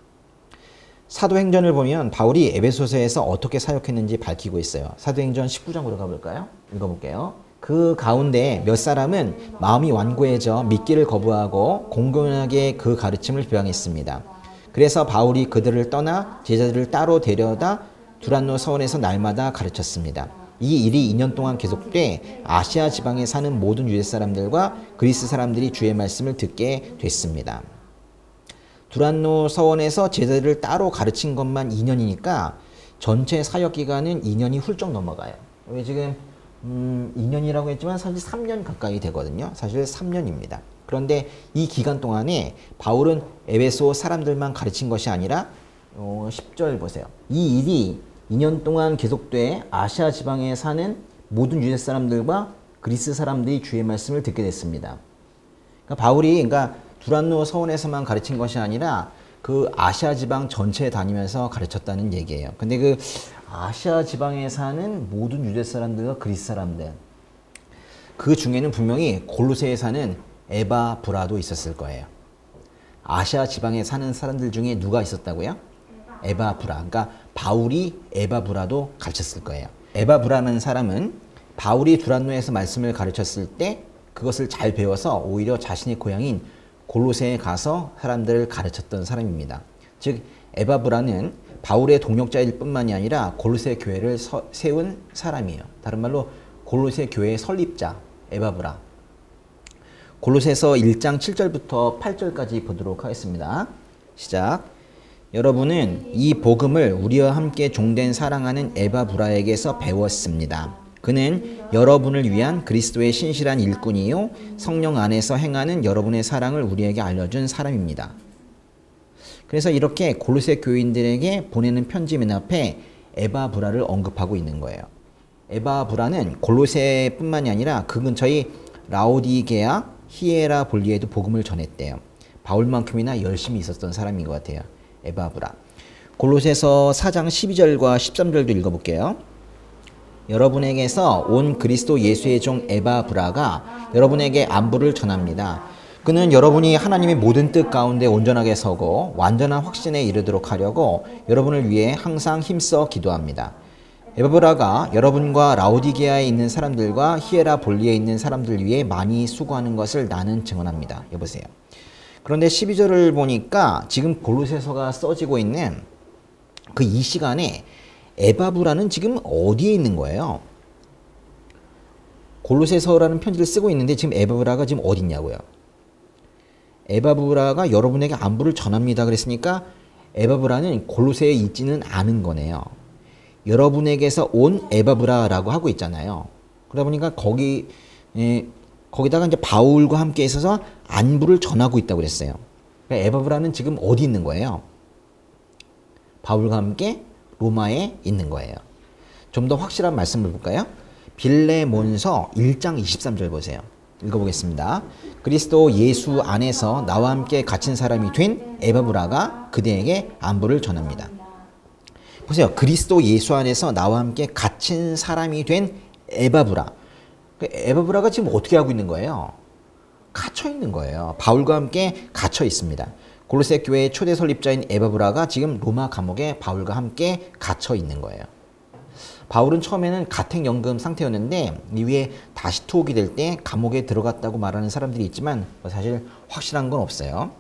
사도행전을 보면 바울이 에베소서에서 어떻게 사역했는지 밝히고 있어요. 사도행전 19장으로 가볼까요? 읽어볼게요. 그 가운데 몇 사람은 마음이 완고해져 믿기를 거부하고 공공연하게 그 가르침을 비방했습니다. 그래서 바울이 그들을 떠나 제자들을 따로 데려다 두란노 서원에서 날마다 가르쳤습니다. 이 일이 2년 동안 계속돼 아시아 지방에 사는 모든 유대 사람들과 그리스 사람들이 주의 말씀을 듣게 됐습니다. 두란노 서원에서 제자들을 따로 가르친 것만 2년이니까 전체 사역 기간은 2년이 훌쩍 넘어가요. 왜 지금 2년이라고 했지만 사실 3년 가까이 되거든요. 사실 3년입니다. 그런데 이 기간 동안에 바울은 에베소 사람들만 가르친 것이 아니라 10절 보세요. 이 일이 2년 동안 계속돼 아시아 지방에 사는 모든 유대 사람들과 그리스 사람들이 주의 말씀을 듣게 됐습니다. 그러니까 바울이 두란노 서원에서만 가르친 것이 아니라 그 아시아 지방 전체에 다니면서 가르쳤다는 얘기예요. 근데 그 아시아 지방에 사는 모든 유대 사람들과 그리스 사람들, 그 중에는 분명히 골로새에 사는 에바브라도 있었을 거예요. 아시아 지방에 사는 사람들 중에 누가 있었다고요? 에바브라. 그러니까 바울이 에바브라도 가르쳤을 거예요. 에바브라는 사람은 바울이 두란노에서 말씀을 가르쳤을 때 그것을 잘 배워서 오히려 자신의 고향인 골로새에 가서 사람들을 가르쳤던 사람입니다. 즉 에바브라는 바울의 동역자일 뿐만이 아니라 골로새 교회를 세운 사람이에요. 다른 말로 골로새 교회의 설립자 에바브라. 골로새서 1장 7절부터 8절까지 보도록 하겠습니다. 시작. 여러분은 이 복음을 우리와 함께 종된 사랑하는 에바브라에게서 배웠습니다. 그는 여러분을 위한 그리스도의 신실한 일꾼이요 성령 안에서 행하는 여러분의 사랑을 우리에게 알려준 사람입니다. 그래서 이렇게 골로새 교인들에게 보내는 편지 맨 앞에 에바브라를 언급하고 있는 거예요. 에바브라는 골로새뿐만이 아니라 그 근처의 라오디게아, 히에라볼리에도 복음을 전했대요. 바울만큼이나 열심히 있었던 사람인 것 같아요. 에바브라. 골로새서 4장 12절과 13절도 읽어볼게요. 여러분에게서 온 그리스도 예수의 종 에바브라가 여러분에게 안부를 전합니다. 그는 여러분이 하나님의 모든 뜻 가운데 온전하게 서고 완전한 확신에 이르도록 하려고 여러분을 위해 항상 힘써 기도합니다. 에바브라가 여러분과 라오디게아에 있는 사람들과 히에라볼리에 있는 사람들 위해 많이 수고하는 것을 나는 증언합니다. 여보세요. 그런데 12절을 보니까 지금 골로새서가 써지고 있는 그 이 시간에 에바브라는 지금 어디에 있는 거예요? 골로새서라는 편지를 쓰고 있는데 지금 에바브라가 지금 어디 있냐고요? 에바브라가 여러분에게 안부를 전합니다 그랬으니까 에바브라는 골로새에 있지는 않은 거네요. 여러분에게서 온 에바브라라고 하고 있잖아요. 그러다 보니까 거기다가 이제 바울과 함께 있어서 안부를 전하고 있다고 그랬어요. 그러니까 에바브라는 지금 어디 있는 거예요? 바울과 함께 로마에 있는 거예요. 좀 더 확실한 말씀을 볼까요? 빌레몬서 1장 23절 보세요. 읽어보겠습니다. 그리스도 예수 안에서 나와 함께 갇힌 사람이 된 에바브라가 그대에게 안부를 전합니다. 보세요. 그리스도 예수 안에서 나와 함께 갇힌 사람이 된 에바브라. 에바브라가 지금 어떻게 하고 있는 거예요? 갇혀 있는 거예요. 바울과 함께 갇혀 있습니다. 골로새 교회의 초대 설립자인 에바브라가 지금 로마 감옥에 바울과 함께 갇혀 있는 거예요. 바울은 처음에는 가택연금 상태였는데 이후에 다시 투옥이 될 때 감옥에 들어갔다고 말하는 사람들이 있지만 사실 확실한 건 없어요.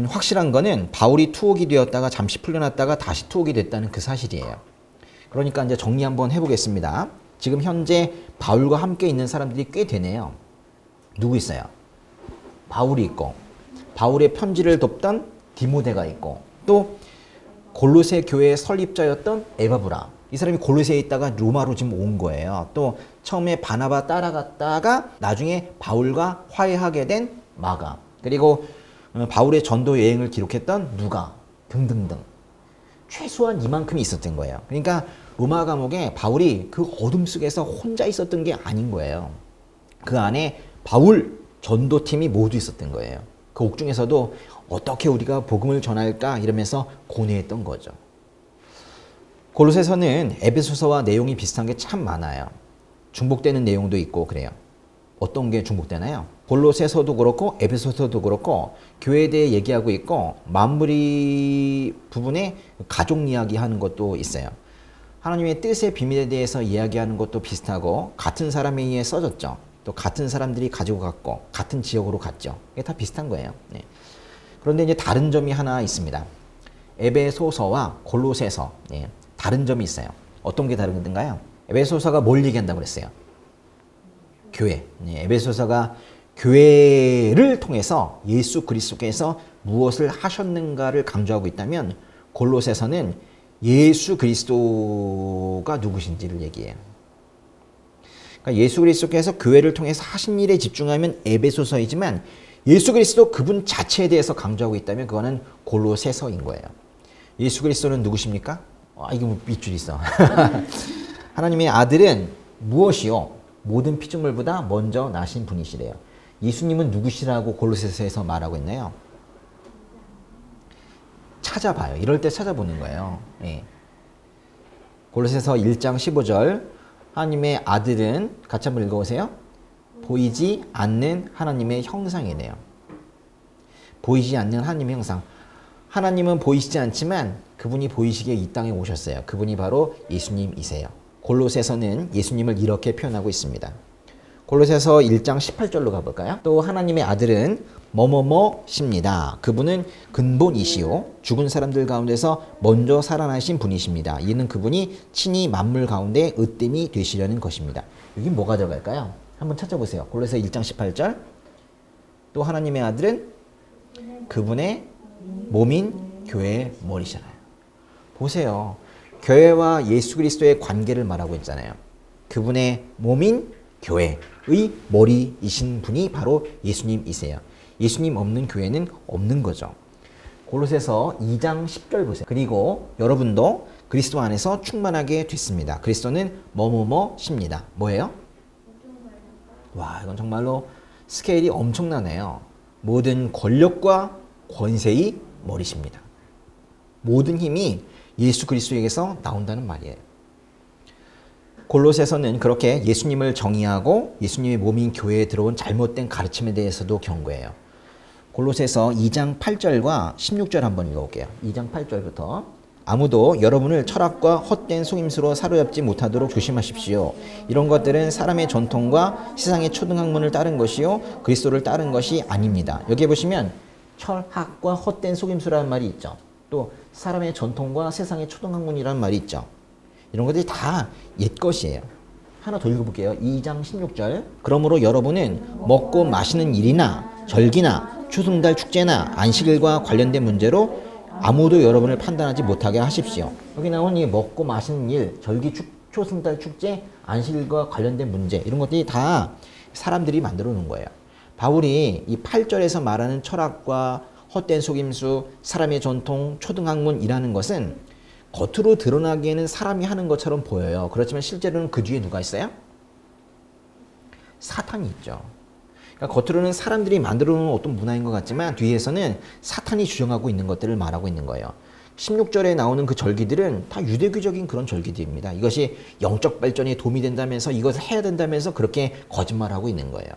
확실한 거는 바울이 투옥이 되었다가 잠시 풀려났다가 다시 투옥이 됐다는 그 사실이에요. 그러니까 이제 정리 한번 해보겠습니다. 지금 현재 바울과 함께 있는 사람들이 꽤 되네요. 누구 있어요? 바울이 있고, 바울의 편지를 돕던 디모데가 있고, 또 골로새 교회의 설립자였던 에바브라. 이 사람이 골로새에 있다가 로마로 지금 온 거예요. 또 처음에 바나바 따라갔다가 나중에 바울과 화해하게 된 마가. 그리고 바울의 전도 여행을 기록했던 누가 등등등. 최소한 이만큼이 있었던 거예요. 그러니까 로마 감옥에 바울이 그 어둠 속에서 혼자 있었던 게 아닌 거예요. 그 안에 바울 전도팀이 모두 있었던 거예요. 그 옥중에서도 어떻게 우리가 복음을 전할까 이러면서 고뇌했던 거죠. 골로새서는 에베소서와 내용이 비슷한 게 참 많아요. 중복되는 내용도 있고 그래요. 어떤 게 중복되나요? 골로새서도 그렇고 에베소서도 그렇고 교회에 대해 얘기하고 있고 마무리 부분에 가족 이야기하는 것도 있어요. 하나님의 뜻의 비밀에 대해서 이야기하는 것도 비슷하고 같은 사람에 의해 써졌죠. 또 같은 사람들이 가지고 갔고 같은 지역으로 갔죠. 이게 다 비슷한 거예요. 네. 그런데 이제 다른 점이 하나 있습니다. 에베소서와 골로새서 네. 다른 점이 있어요. 어떤 게 다른 건가요? 에베소서가 뭘 얘기한다고 그랬어요? 교회. 네. 에베소서가 교회를 통해서 예수 그리스도께서 무엇을 하셨는가를 강조하고 있다면 골로새서는 예수 그리스도가 누구신지를 얘기해요. 그러니까 예수 그리스도께서 교회를 통해서 하신 일에 집중하면 에베소서이지만 예수 그리스도 그분 자체에 대해서 강조하고 있다면 그거는 골로새서인 거예요. 예수 그리스도는 누구십니까? 이거 뭐 밑줄 있어. 하나님의 아들은 무엇이요? 모든 피조물보다 먼저 나신 분이시래요. 예수님은 누구시라고 골로새서에서 말하고 있나요? 찾아봐요. 이럴 때 찾아보는 거예요. 예. 골로새서 1장 15절 하나님의 아들은 같이 한번 읽어보세요. 보이지 않는 하나님의 형상이네요. 보이지 않는 하나님의 형상. 하나님은 보이시지 않지만 그분이 보이시기에 이 땅에 오셨어요. 그분이 바로 예수님이세요. 골로새서는 예수님을 이렇게 표현하고 있습니다. 골로새서 1장 18절로 가볼까요? 또 하나님의 아들은 뭐뭐뭐십니다. 그분은 근본이시요 죽은 사람들 가운데서 먼저 살아나신 분이십니다. 이는 그분이 친히 만물 가운데 으뜸이 되시려는 것입니다. 여기 뭐가 들어갈까요? 한번 찾아보세요. 골로새 1장 18절 또 하나님의 아들은 그분의 몸인 교회의 머리잖아요. 보세요. 교회와 예수 그리스도의 관계를 말하고 있잖아요. 그분의 몸인 교회의 머리이신 분이 바로 예수님이세요. 예수님 없는 교회는 없는 거죠. 골로새서 2장 10절 보세요. 그리고 여러분도 그리스도 안에서 충만하게 됐습니다. 그리스도는 뭐뭐뭐십니다. 뭐예요? 와, 이건 정말로 스케일이 엄청나네요. 모든 권력과 권세의 머리십니다. 모든 힘이 예수 그리스도에게서 나온다는 말이에요. 골로새서는 그렇게 예수님을 정의하고 예수님의 몸인 교회에 들어온 잘못된 가르침에 대해서도 경고해요. 골로새서 2장 8절과 16절 한번 읽어볼게요. 2장 8절부터 아무도 여러분을 철학과 헛된 속임수로 사로잡지 못하도록 조심하십시오. 이런 것들은 사람의 전통과 세상의 초등학문을 따른 것이요 그리스도를 따른 것이 아닙니다. 여기 보시면 철학과 헛된 속임수라는 말이 있죠. 또 사람의 전통과 세상의 초등학문이라는 말이 있죠. 이런 것들이 다 옛것이에요. 하나 더 읽어볼게요. 2장 16절 그러므로 여러분은 먹고 마시는 일이나 절기나 추수달 축제나 안식일과 관련된 문제로 아무도 여러분을 판단하지 못하게 하십시오. 여기 나온 이 먹고 마시는 일, 절기, 초승달 축제, 안식일과 관련된 문제 이런 것들이 다 사람들이 만들어 놓은 거예요. 바울이 이 8절에서 말하는 철학과 헛된 속임수, 사람의 전통, 초등학문이라는 것은 겉으로 드러나기에는 사람이 하는 것처럼 보여요. 그렇지만 실제로는 그 뒤에 누가 있어요? 사탄이 있죠. 그러니까 겉으로는 사람들이 만들어 놓은 어떤 문화인 것 같지만 뒤에서는 사탄이 주장하고 있는 것들을 말하고 있는 거예요. 16절에 나오는 그 절기들은 다 유대교적인 그런 절기들입니다. 이것이 영적 발전에 도움이 된다면서 이것을 해야 된다면서 그렇게 거짓말하고 있는 거예요.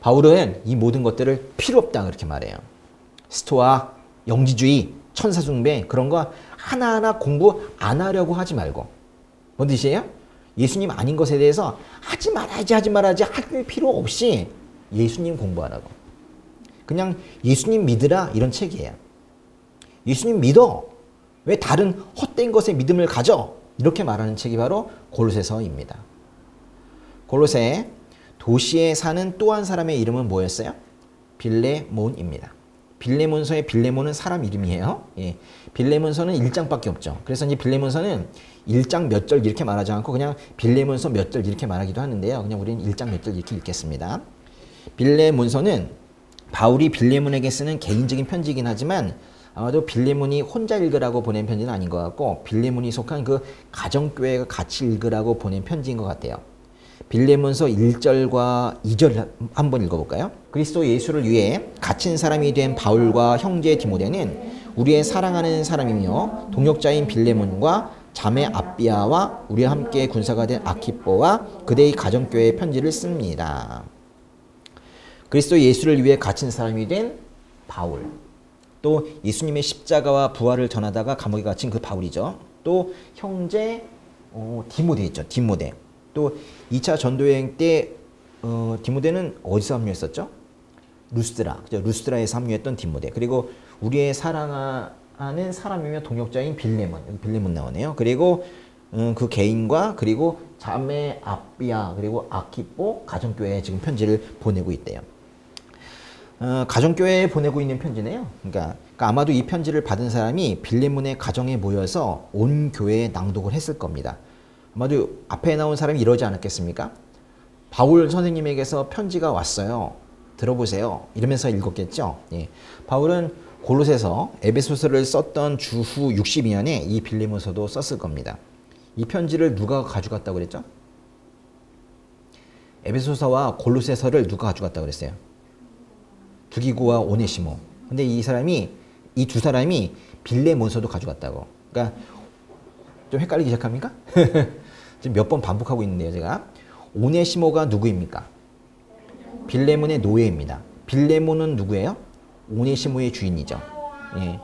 바울은 이 모든 것들을 필요 없다 그렇게 말해요. 스토아, 영지주의, 천사숭배 그런 거 하나하나 공부 안 하려고 하지 말고 뭔 뜻이에요? 예수님 아닌 것에 대해서 하지 말아야지 할 필요 없이 예수님 공부하라고. 그냥 예수님 믿으라 이런 책이에요. 예수님 믿어. 왜 다른 헛된 것에 믿음을 가져? 이렇게 말하는 책이 바로 골로새서입니다. 골로새 도시에 사는 또 한 사람의 이름은 뭐였어요? 빌레몬입니다. 빌레몬서의 빌레몬은 사람 이름이에요. 예. 빌레몬서는 1장밖에 없죠. 그래서 이제 빌레몬서는 1장 몇 절 이렇게 말하지 않고 그냥 빌레몬서 몇 절 이렇게 말하기도 하는데요. 그냥 우리는 1장 몇 절 이렇게 읽겠습니다. 빌레몬서는 바울이 빌레몬에게 쓰는 개인적인 편지이긴 하지만 아마도 빌레몬이 혼자 읽으라고 보낸 편지는 아닌 것 같고 빌레몬이 속한 그 가정교회가 같이 읽으라고 보낸 편지인 것 같아요. 빌레몬서 1절과 2절 한번 읽어볼까요? 그리스도 예수를 위해 갇힌 사람이 된 바울과 형제 디모데는 우리의 사랑하는 사람이며 동역자인 빌레몬과 자매 아비아와 우리와 함께 군사가 된 아키뽀와 그대의 가정교회에 편지를 씁니다. 그리스도 예수를 위해 갇힌 사람이 된 바울, 또 예수님의 십자가와 부활을 전하다가 감옥에 갇힌 그 바울이죠. 또 형제 디모데 있죠. 디모데. 또 2차 전도여행 때 디모데는 어디서 합류했었죠? 루스드라. 그죠? 루스드라에서 합류했던 디모데. 그리고 우리의 사랑하는 사람이며 동역자인 빌레몬. 여기 빌레몬 나오네요. 그리고 그 개인과 그리고 자매 아비아 그리고 아키뽀 가정교회에 지금 편지를 보내고 있대요. 가정교회에 보내고 있는 편지네요. 그러니까 아마도 이 편지를 받은 사람이 빌레몬의 가정에 모여서 온 교회에 낭독을 했을 겁니다. 아마도 앞에 나온 사람이 이러지 않았겠습니까? 바울 선생님에게서 편지가 왔어요. 들어보세요. 이러면서 읽었겠죠. 예. 바울은 골로새서, 에베소서를 썼던 주후 62년에 이 빌레몬서도 썼을 겁니다. 이 편지를 누가 가져갔다고 그랬죠? 에베소서와 골로새서를 누가 가져갔다고 그랬어요? 두기고와 오네시모. 근데 이 두 사람이 빌레몬서도 가져갔다고. 그러니까 좀 헷갈리기 시작합니까? 지금 몇 번 반복하고 있는데요, 제가. 오네시모가 누구입니까? 빌레몬의 노예입니다. 빌레몬은 누구예요? 오네시모의 주인이죠. 예.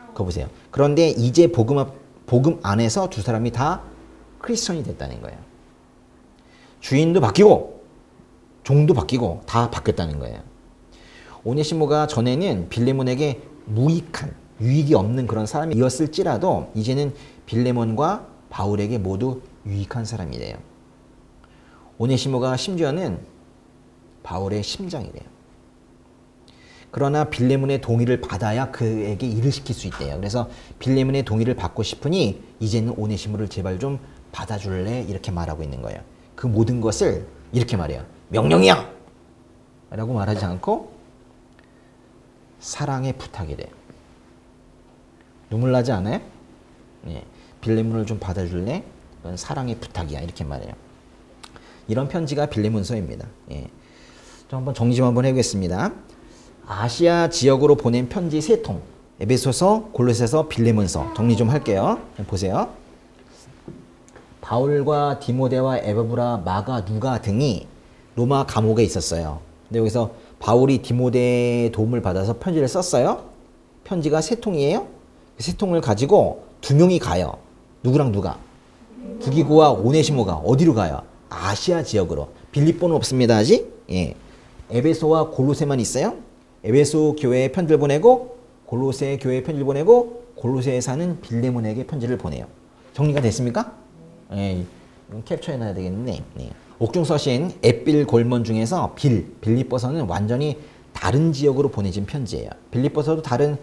그거 보세요. 그런데 이제 복음 안에서 두 사람이 다 크리스천이 됐다는 거예요. 주인도 바뀌고 종도 바뀌고 다 바뀌었다는 거예요. 오네시모가 전에는 빌레몬에게 무익한, 유익이 없는 그런 사람이었을지라도 이제는 빌레몬과 바울에게 모두 유익한 사람이래요. 오네시모가 심지어는 바울의 심장이래요. 그러나 빌레몬의 동의를 받아야 그에게 일을 시킬 수 있대요. 그래서 빌레몬의 동의를 받고 싶으니 이제는 오네시모를 제발 좀 받아줄래? 이렇게 말하고 있는 거예요. 그 모든 것을 이렇게 말해요. 명령이야! 라고 말하지 않고 사랑의 부탁이래요. 눈물 나지 않아요? 예. 빌레몬을 좀 받아줄래? 이건 사랑의 부탁이야. 이렇게 말해요. 이런 편지가 빌레몬서입니다. 예. 좀 한번 정리 좀 한번 해보겠습니다. 아시아 지역으로 보낸 편지 3통. 에베소서, 골로새서, 빌레몬서. 정리 좀 할게요. 보세요. 바울과 디모데와 에바브라, 마가, 누가 등이 로마 감옥에 있었어요. 근데 여기서 바울이 디모데의 도움을 받아서 편지를 썼어요. 편지가 3통이에요. 3통을 가지고 2명이 가요. 누구랑 누가? 두기고와 오네시모가 어디로 가요? 아시아 지역으로. 빌립보는 없습니다, 아직. 예. 에베소와 골로새만 있어요. 에베소 교회에 편지를 보내고 골로새 교회에 편지를 보내고 골로새에 사는 빌레몬에게 편지를 보내요. 정리가 됐습니까? 예. 캡처해놔야 되겠네. 예. 옥중서신 앳빌 골문 중에서 빌립보서는 완전히 다른 지역으로 보내진 편지예요. 빌립보서도 다른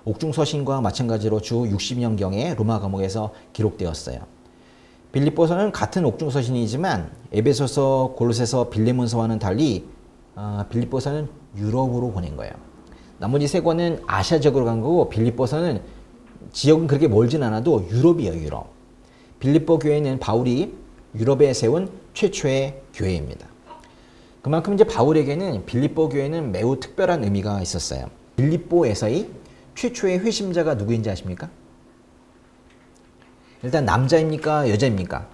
옥중서신과 마찬가지로 주 60년경에 로마 감옥에서 기록되었어요. 빌립보서는 같은 옥중서신이지만 에베소서, 골로새서, 빌레몬서와는 달리 빌립보서는 유럽으로 보낸 거예요. 나머지 3권은 아시아 지역으로 간 거고 빌립보서는 지역은 그렇게 멀진 않아도 유럽이에요. 유럽. 빌립보 교회는 바울이 유럽에 세운 최초의 교회입니다. 그만큼 이제 바울에게는 빌립보 교회는 매우 특별한 의미가 있었어요. 빌립보에서의 최초의 회심자가 누구인지 아십니까? 일단 남자입니까? 여자입니까?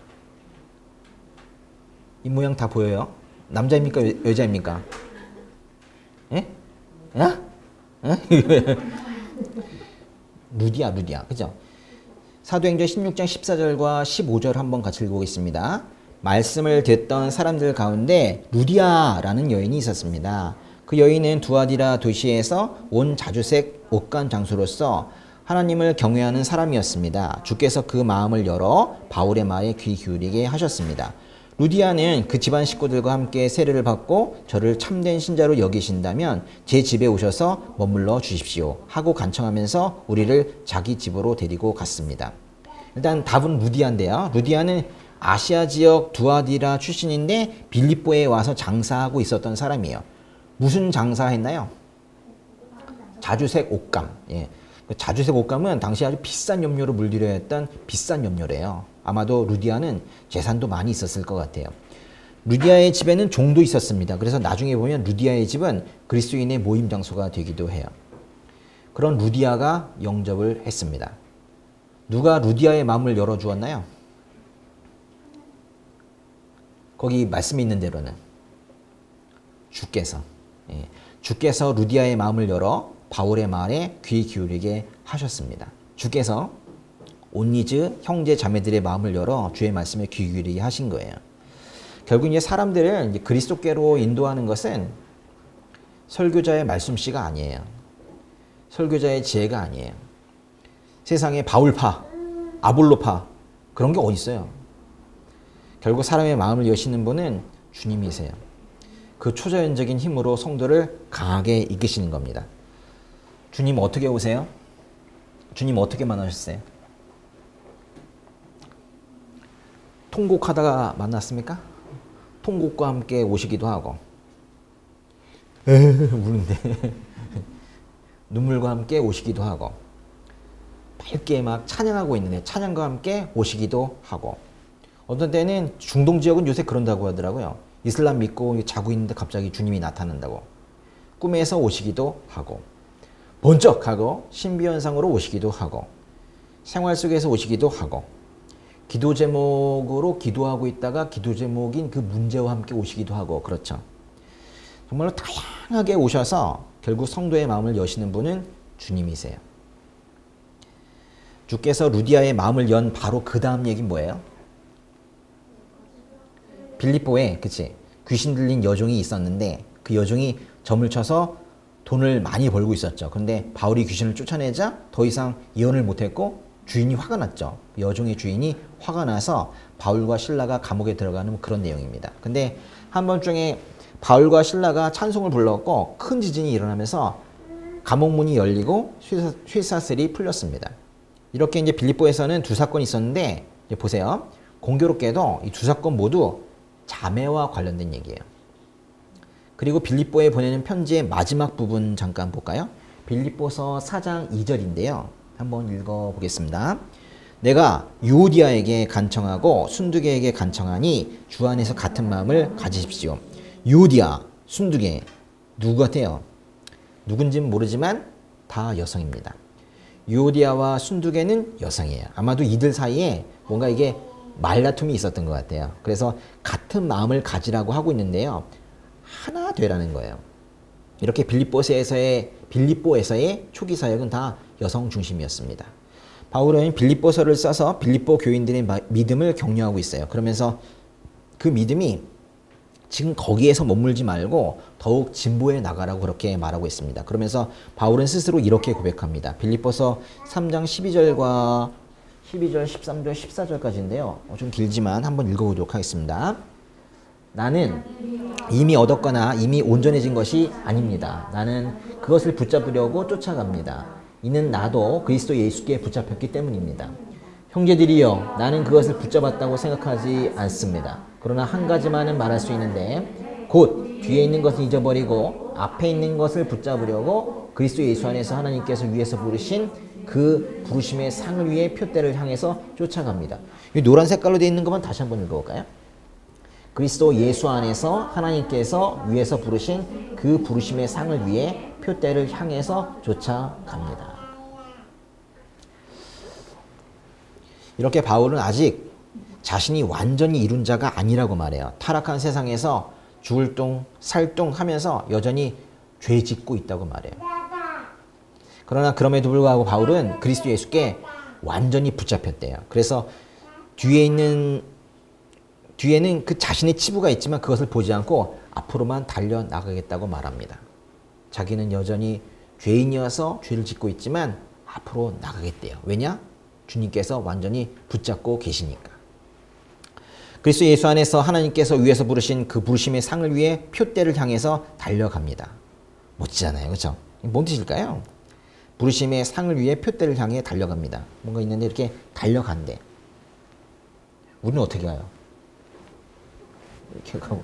이 모양 다 보여요. 남자입니까? 여자입니까? 예? 야? 루디아. 그죠? 사도행전 16장 14절과 15절 한번 같이 읽어보겠습니다. 말씀을 듣던 사람들 가운데 루디아라는 여인이 있었습니다. 그 여인은 두아디라 도시에서 온 자주색 옷간 장수로서 하나님을 경외하는 사람이었습니다. 주께서 그 마음을 열어 바울의 말에 귀 기울이게 하셨습니다. 루디아는 그 집안 식구들과 함께 세례를 받고 저를 참된 신자로 여기신다면 제 집에 오셔서 머물러 주십시오 하고 간청하면서 우리를 자기 집으로 데리고 갔습니다. 일단 답은 루디아인데요. 루디아는 아시아 지역 두아디라 출신인데 빌립보에 와서 장사하고 있었던 사람이에요. 무슨 장사했나요? 자주색 옷감. 예. 자주색 옷감은 당시 아주 비싼 염료로 물들여야 했던 비싼 염료래요. 아마도 루디아는 재산도 많이 있었을 것 같아요. 루디아의 집에는 종도 있었습니다. 그래서 나중에 보면 루디아의 집은 그리스도인의 모임 장소가 되기도 해요. 그런 루디아가 영접을 했습니다. 누가 루디아의 마음을 열어주었나요? 거기 말씀이 있는 대로는 주께서 주께서 루디아의 마음을 열어 바울의 말에 귀 기울이게 하셨습니다. 주께서 온니즈 형제 자매들의 마음을 열어 주의 말씀에 귀 기울이게 하신 거예요. 결국 이제 사람들을 이제 그리스도께로 인도하는 것은 설교자의 말씀씨가 아니에요. 설교자의 지혜가 아니에요. 세상에 바울파, 아볼로파 그런 게 어디 있어요. 결국 사람의 마음을 여시는 분은 주님이세요. 그 초자연적인 힘으로 성도를 강하게 이끄시는 겁니다. 주님 어떻게 오세요? 주님 어떻게 만나셨어요? 통곡하다가 만났습니까? 통곡과 함께 오시기도 하고 우는데 눈물과 함께 오시기도 하고 밝게 막 찬양하고 있는데 찬양과 함께 오시기도 하고 어떤 때는 중동 지역은 요새 그런다고 하더라고요. 이슬람 믿고 자고 있는데 갑자기 주님이 나타난다고 꿈에서 오시기도 하고 번쩍하고 신비현상으로 오시기도 하고 생활 속에서 오시기도 하고 기도 제목으로 기도하고 있다가 기도 제목인 그 문제와 함께 오시기도 하고 그렇죠. 정말로 다양하게 오셔서 결국 성도의 마음을 여시는 분은 주님이세요. 주께서 루디아의 마음을 연 바로 그 다음 얘기는 뭐예요? 빌립보에 그치 귀신 들린 여종이 있었는데 그 여종이 점을 쳐서 돈을 많이 벌고 있었죠. 그런데 바울이 귀신을 쫓아내자 더 이상 예언을 못했고 주인이 화가 났죠. 여종의 주인이 화가 나서 바울과 실라가 감옥에 들어가는 그런 내용입니다. 근데 한밤중에 바울과 실라가 찬송을 불렀고 큰 지진이 일어나면서 감옥 문이 열리고 쇠사슬이 풀렸습니다. 이렇게 이제 빌립보에서는 두 사건이 있었는데 이제 보세요. 공교롭게도 이 두 사건 모두 자매와 관련된 얘기예요. 그리고 빌립보에 보내는 편지의 마지막 부분 잠깐 볼까요? 빌립보서 4장 2절인데요. 한번 읽어보겠습니다. 내가 유오디아에게 간청하고 순두개에게 간청하니 주 안에서 같은 마음을 가지십시오. 유오디아, 순두개 누구 같아요? 누군지는 모르지만 다 여성입니다. 유오디아와 순두개는 여성이에요. 아마도 이들 사이에 뭔가 이게 말다툼이 있었던 것 같아요. 그래서 같은 마음을 가지라고 하고 있는데요. 하나 되라는 거예요. 이렇게 빌립보에서의 초기 사역은 다 여성 중심이었습니다. 바울은 빌립보서를 써서 빌립보 교인들의 믿음을 격려하고 있어요. 그러면서 그 믿음이 지금 거기에서 머물지 말고 더욱 진보해 나가라고 그렇게 말하고 있습니다. 그러면서 바울은 스스로 이렇게 고백합니다. 빌립보서 3장 12절, 13절, 14절까지인데요. 좀 길지만 한번 읽어보도록 하겠습니다. 나는 이미 얻었거나 이미 온전해진 것이 아닙니다. 나는 그것을 붙잡으려고 쫓아갑니다. 이는 나도 그리스도 예수께 붙잡혔기 때문입니다. 형제들이여, 나는 그것을 붙잡았다고 생각하지 않습니다. 그러나 한 가지만은 말할 수 있는데 곧 뒤에 있는 것을 잊어버리고 앞에 있는 것을 붙잡으려고 그리스도 예수 안에서 하나님께서 위에서 부르신 그 부르심의 상을 위해 표대를 향해서 쫓아갑니다. 이 노란 색깔로 되어 있는 것만 다시 한번 읽어볼까요? 그리스도 예수 안에서 하나님께서 위에서 부르신 그 부르심의 상을 위해 표대를 향해서 쫓아갑니다. 이렇게 바울은 아직 자신이 완전히 이룬 자가 아니라고 말해요. 타락한 세상에서 죽을 똥, 살 똥 하면서 여전히 죄 짓고 있다고 말해요. 그러나 그럼에도 불구하고 바울은 그리스도 예수께 완전히 붙잡혔대요. 그래서 뒤에는 그 자신의 치부가 있지만 그것을 보지 않고 앞으로만 달려나가겠다고 말합니다. 자기는 여전히 죄인이어서 죄를 짓고 있지만 앞으로 나가겠대요. 왜냐? 주님께서 완전히 붙잡고 계시니까. 그리스도 예수 안에서 하나님께서 위에서 부르신 그 부르심의 상을 위해 표대를 향해서 달려갑니다. 멋지잖아요. 그렇죠? 뭔 뜻일까요? 부르심의 상을 위해 표대를 향해 달려갑니다. 뭔가 있는데 이렇게 달려간대. 우리는 어떻게 가요? 이렇게 가고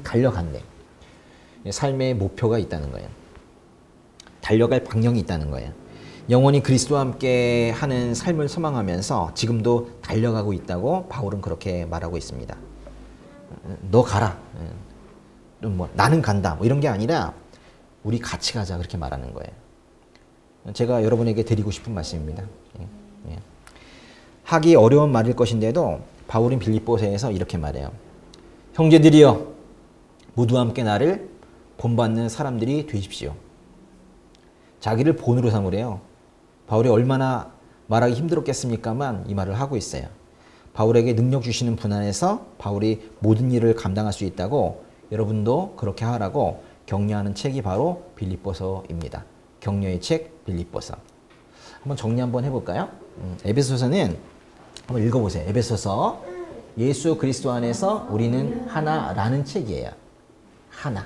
달려간대. 삶의 목표가 있다는 거예요. 달려갈 방향이 있다는 거예요. 영원히 그리스도와 함께 하는 삶을 소망하면서 지금도 달려가고 있다고 바울은 그렇게 말하고 있습니다. 너 가라. 뭐 나는 간다. 뭐 이런 게 아니라 우리 같이 가자 그렇게 말하는 거예요. 제가 여러분에게 드리고 싶은 말씀입니다. 하기 어려운 말일 것인데도 바울은 빌립보서에서 이렇게 말해요. 형제들이여 모두 함께 나를 본받는 사람들이 되십시오. 자기를 본으로 삼으래요. 바울이 얼마나 말하기 힘들었겠습니까만 이 말을 하고 있어요. 바울에게 능력 주시는 분 안에서 바울이 모든 일을 감당할 수 있다고 여러분도 그렇게 하라고 격려하는 책이 바로 빌립보서입니다. 격려의 책 빌립보서. 한번 정리 한번 해볼까요? 에베소서는 한번 읽어보세요. 에베소서 예수 그리스도 안에서 우리는 하나라는 책이에요. 하나.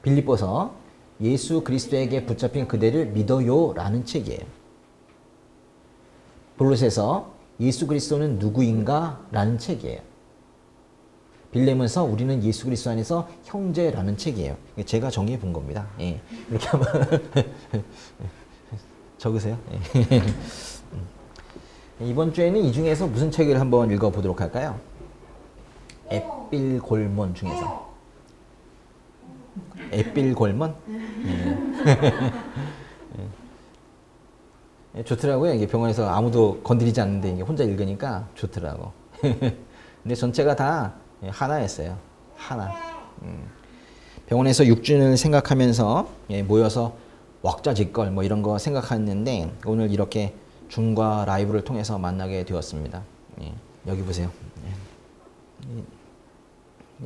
빌립보서 예수 그리스도에게 붙잡힌 그대를 믿어요 라는 책이에요. 골로새서 예수 그리스도는 누구인가 라는 책이에요. 빌레몬서 우리는 예수 그리스도 안에서 형제라는 책이에요. 제가 정리해 본 겁니다. 예. 이렇게 한번 적으세요. 예. 이번 주에는 이 중에서 무슨 책을 한번 읽어보도록 할까요? 에필골몬 중에서. 에필골몬? 예. 좋더라고요. 이게 병원에서 아무도 건드리지 않는데 이게 혼자 읽으니까 좋더라고. 근데 전체가 다 하나였어요. 하나. 병원에서 6주를 생각하면서 모여서 왁자지껄 뭐 이런 거 생각했는데 오늘 이렇게 줌과 라이브를 통해서 만나게 되었습니다. 예. 여기 보세요. 예.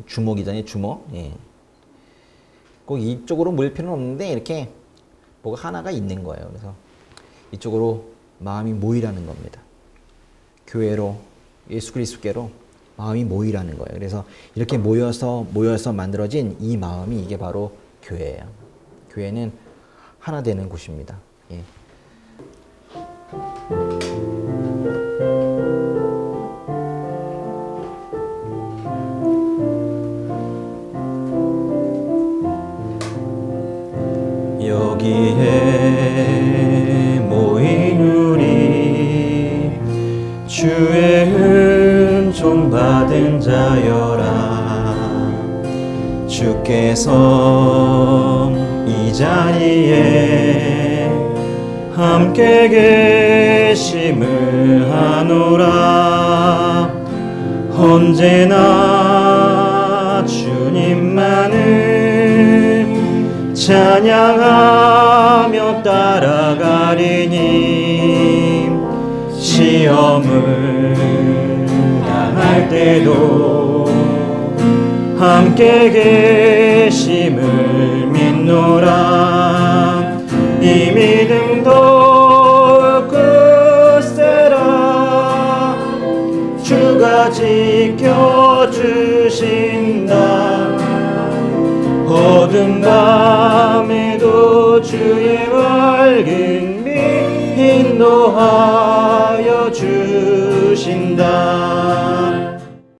주목이잖아요. 주목. 예. 꼭 이쪽으로 모일 필요는 없는데 이렇게 뭐가 하나가 있는 거예요. 그래서 이쪽으로 마음이 모이라는 겁니다. 교회로 예수 그리스도께로 마음이 모이라는 거예요. 그래서 이렇게 모여서 만들어진 이 마음이 이게 바로 교회예요. 교회는 하나 되는 곳입니다. 예. 여기에 모인 우리 주의 은총 받은 자여라. 주께서 이 자리에 함께 계심을 하노라. 언제나 주님만을 찬양하며 따라가리니 시험을 당할 때도 함께 계심을 믿노라. 이 믿음 더욱 굳세라. 주가 지켜주신다. 어두운 밤에도 주의 밝은 빛 인도하여 주신다.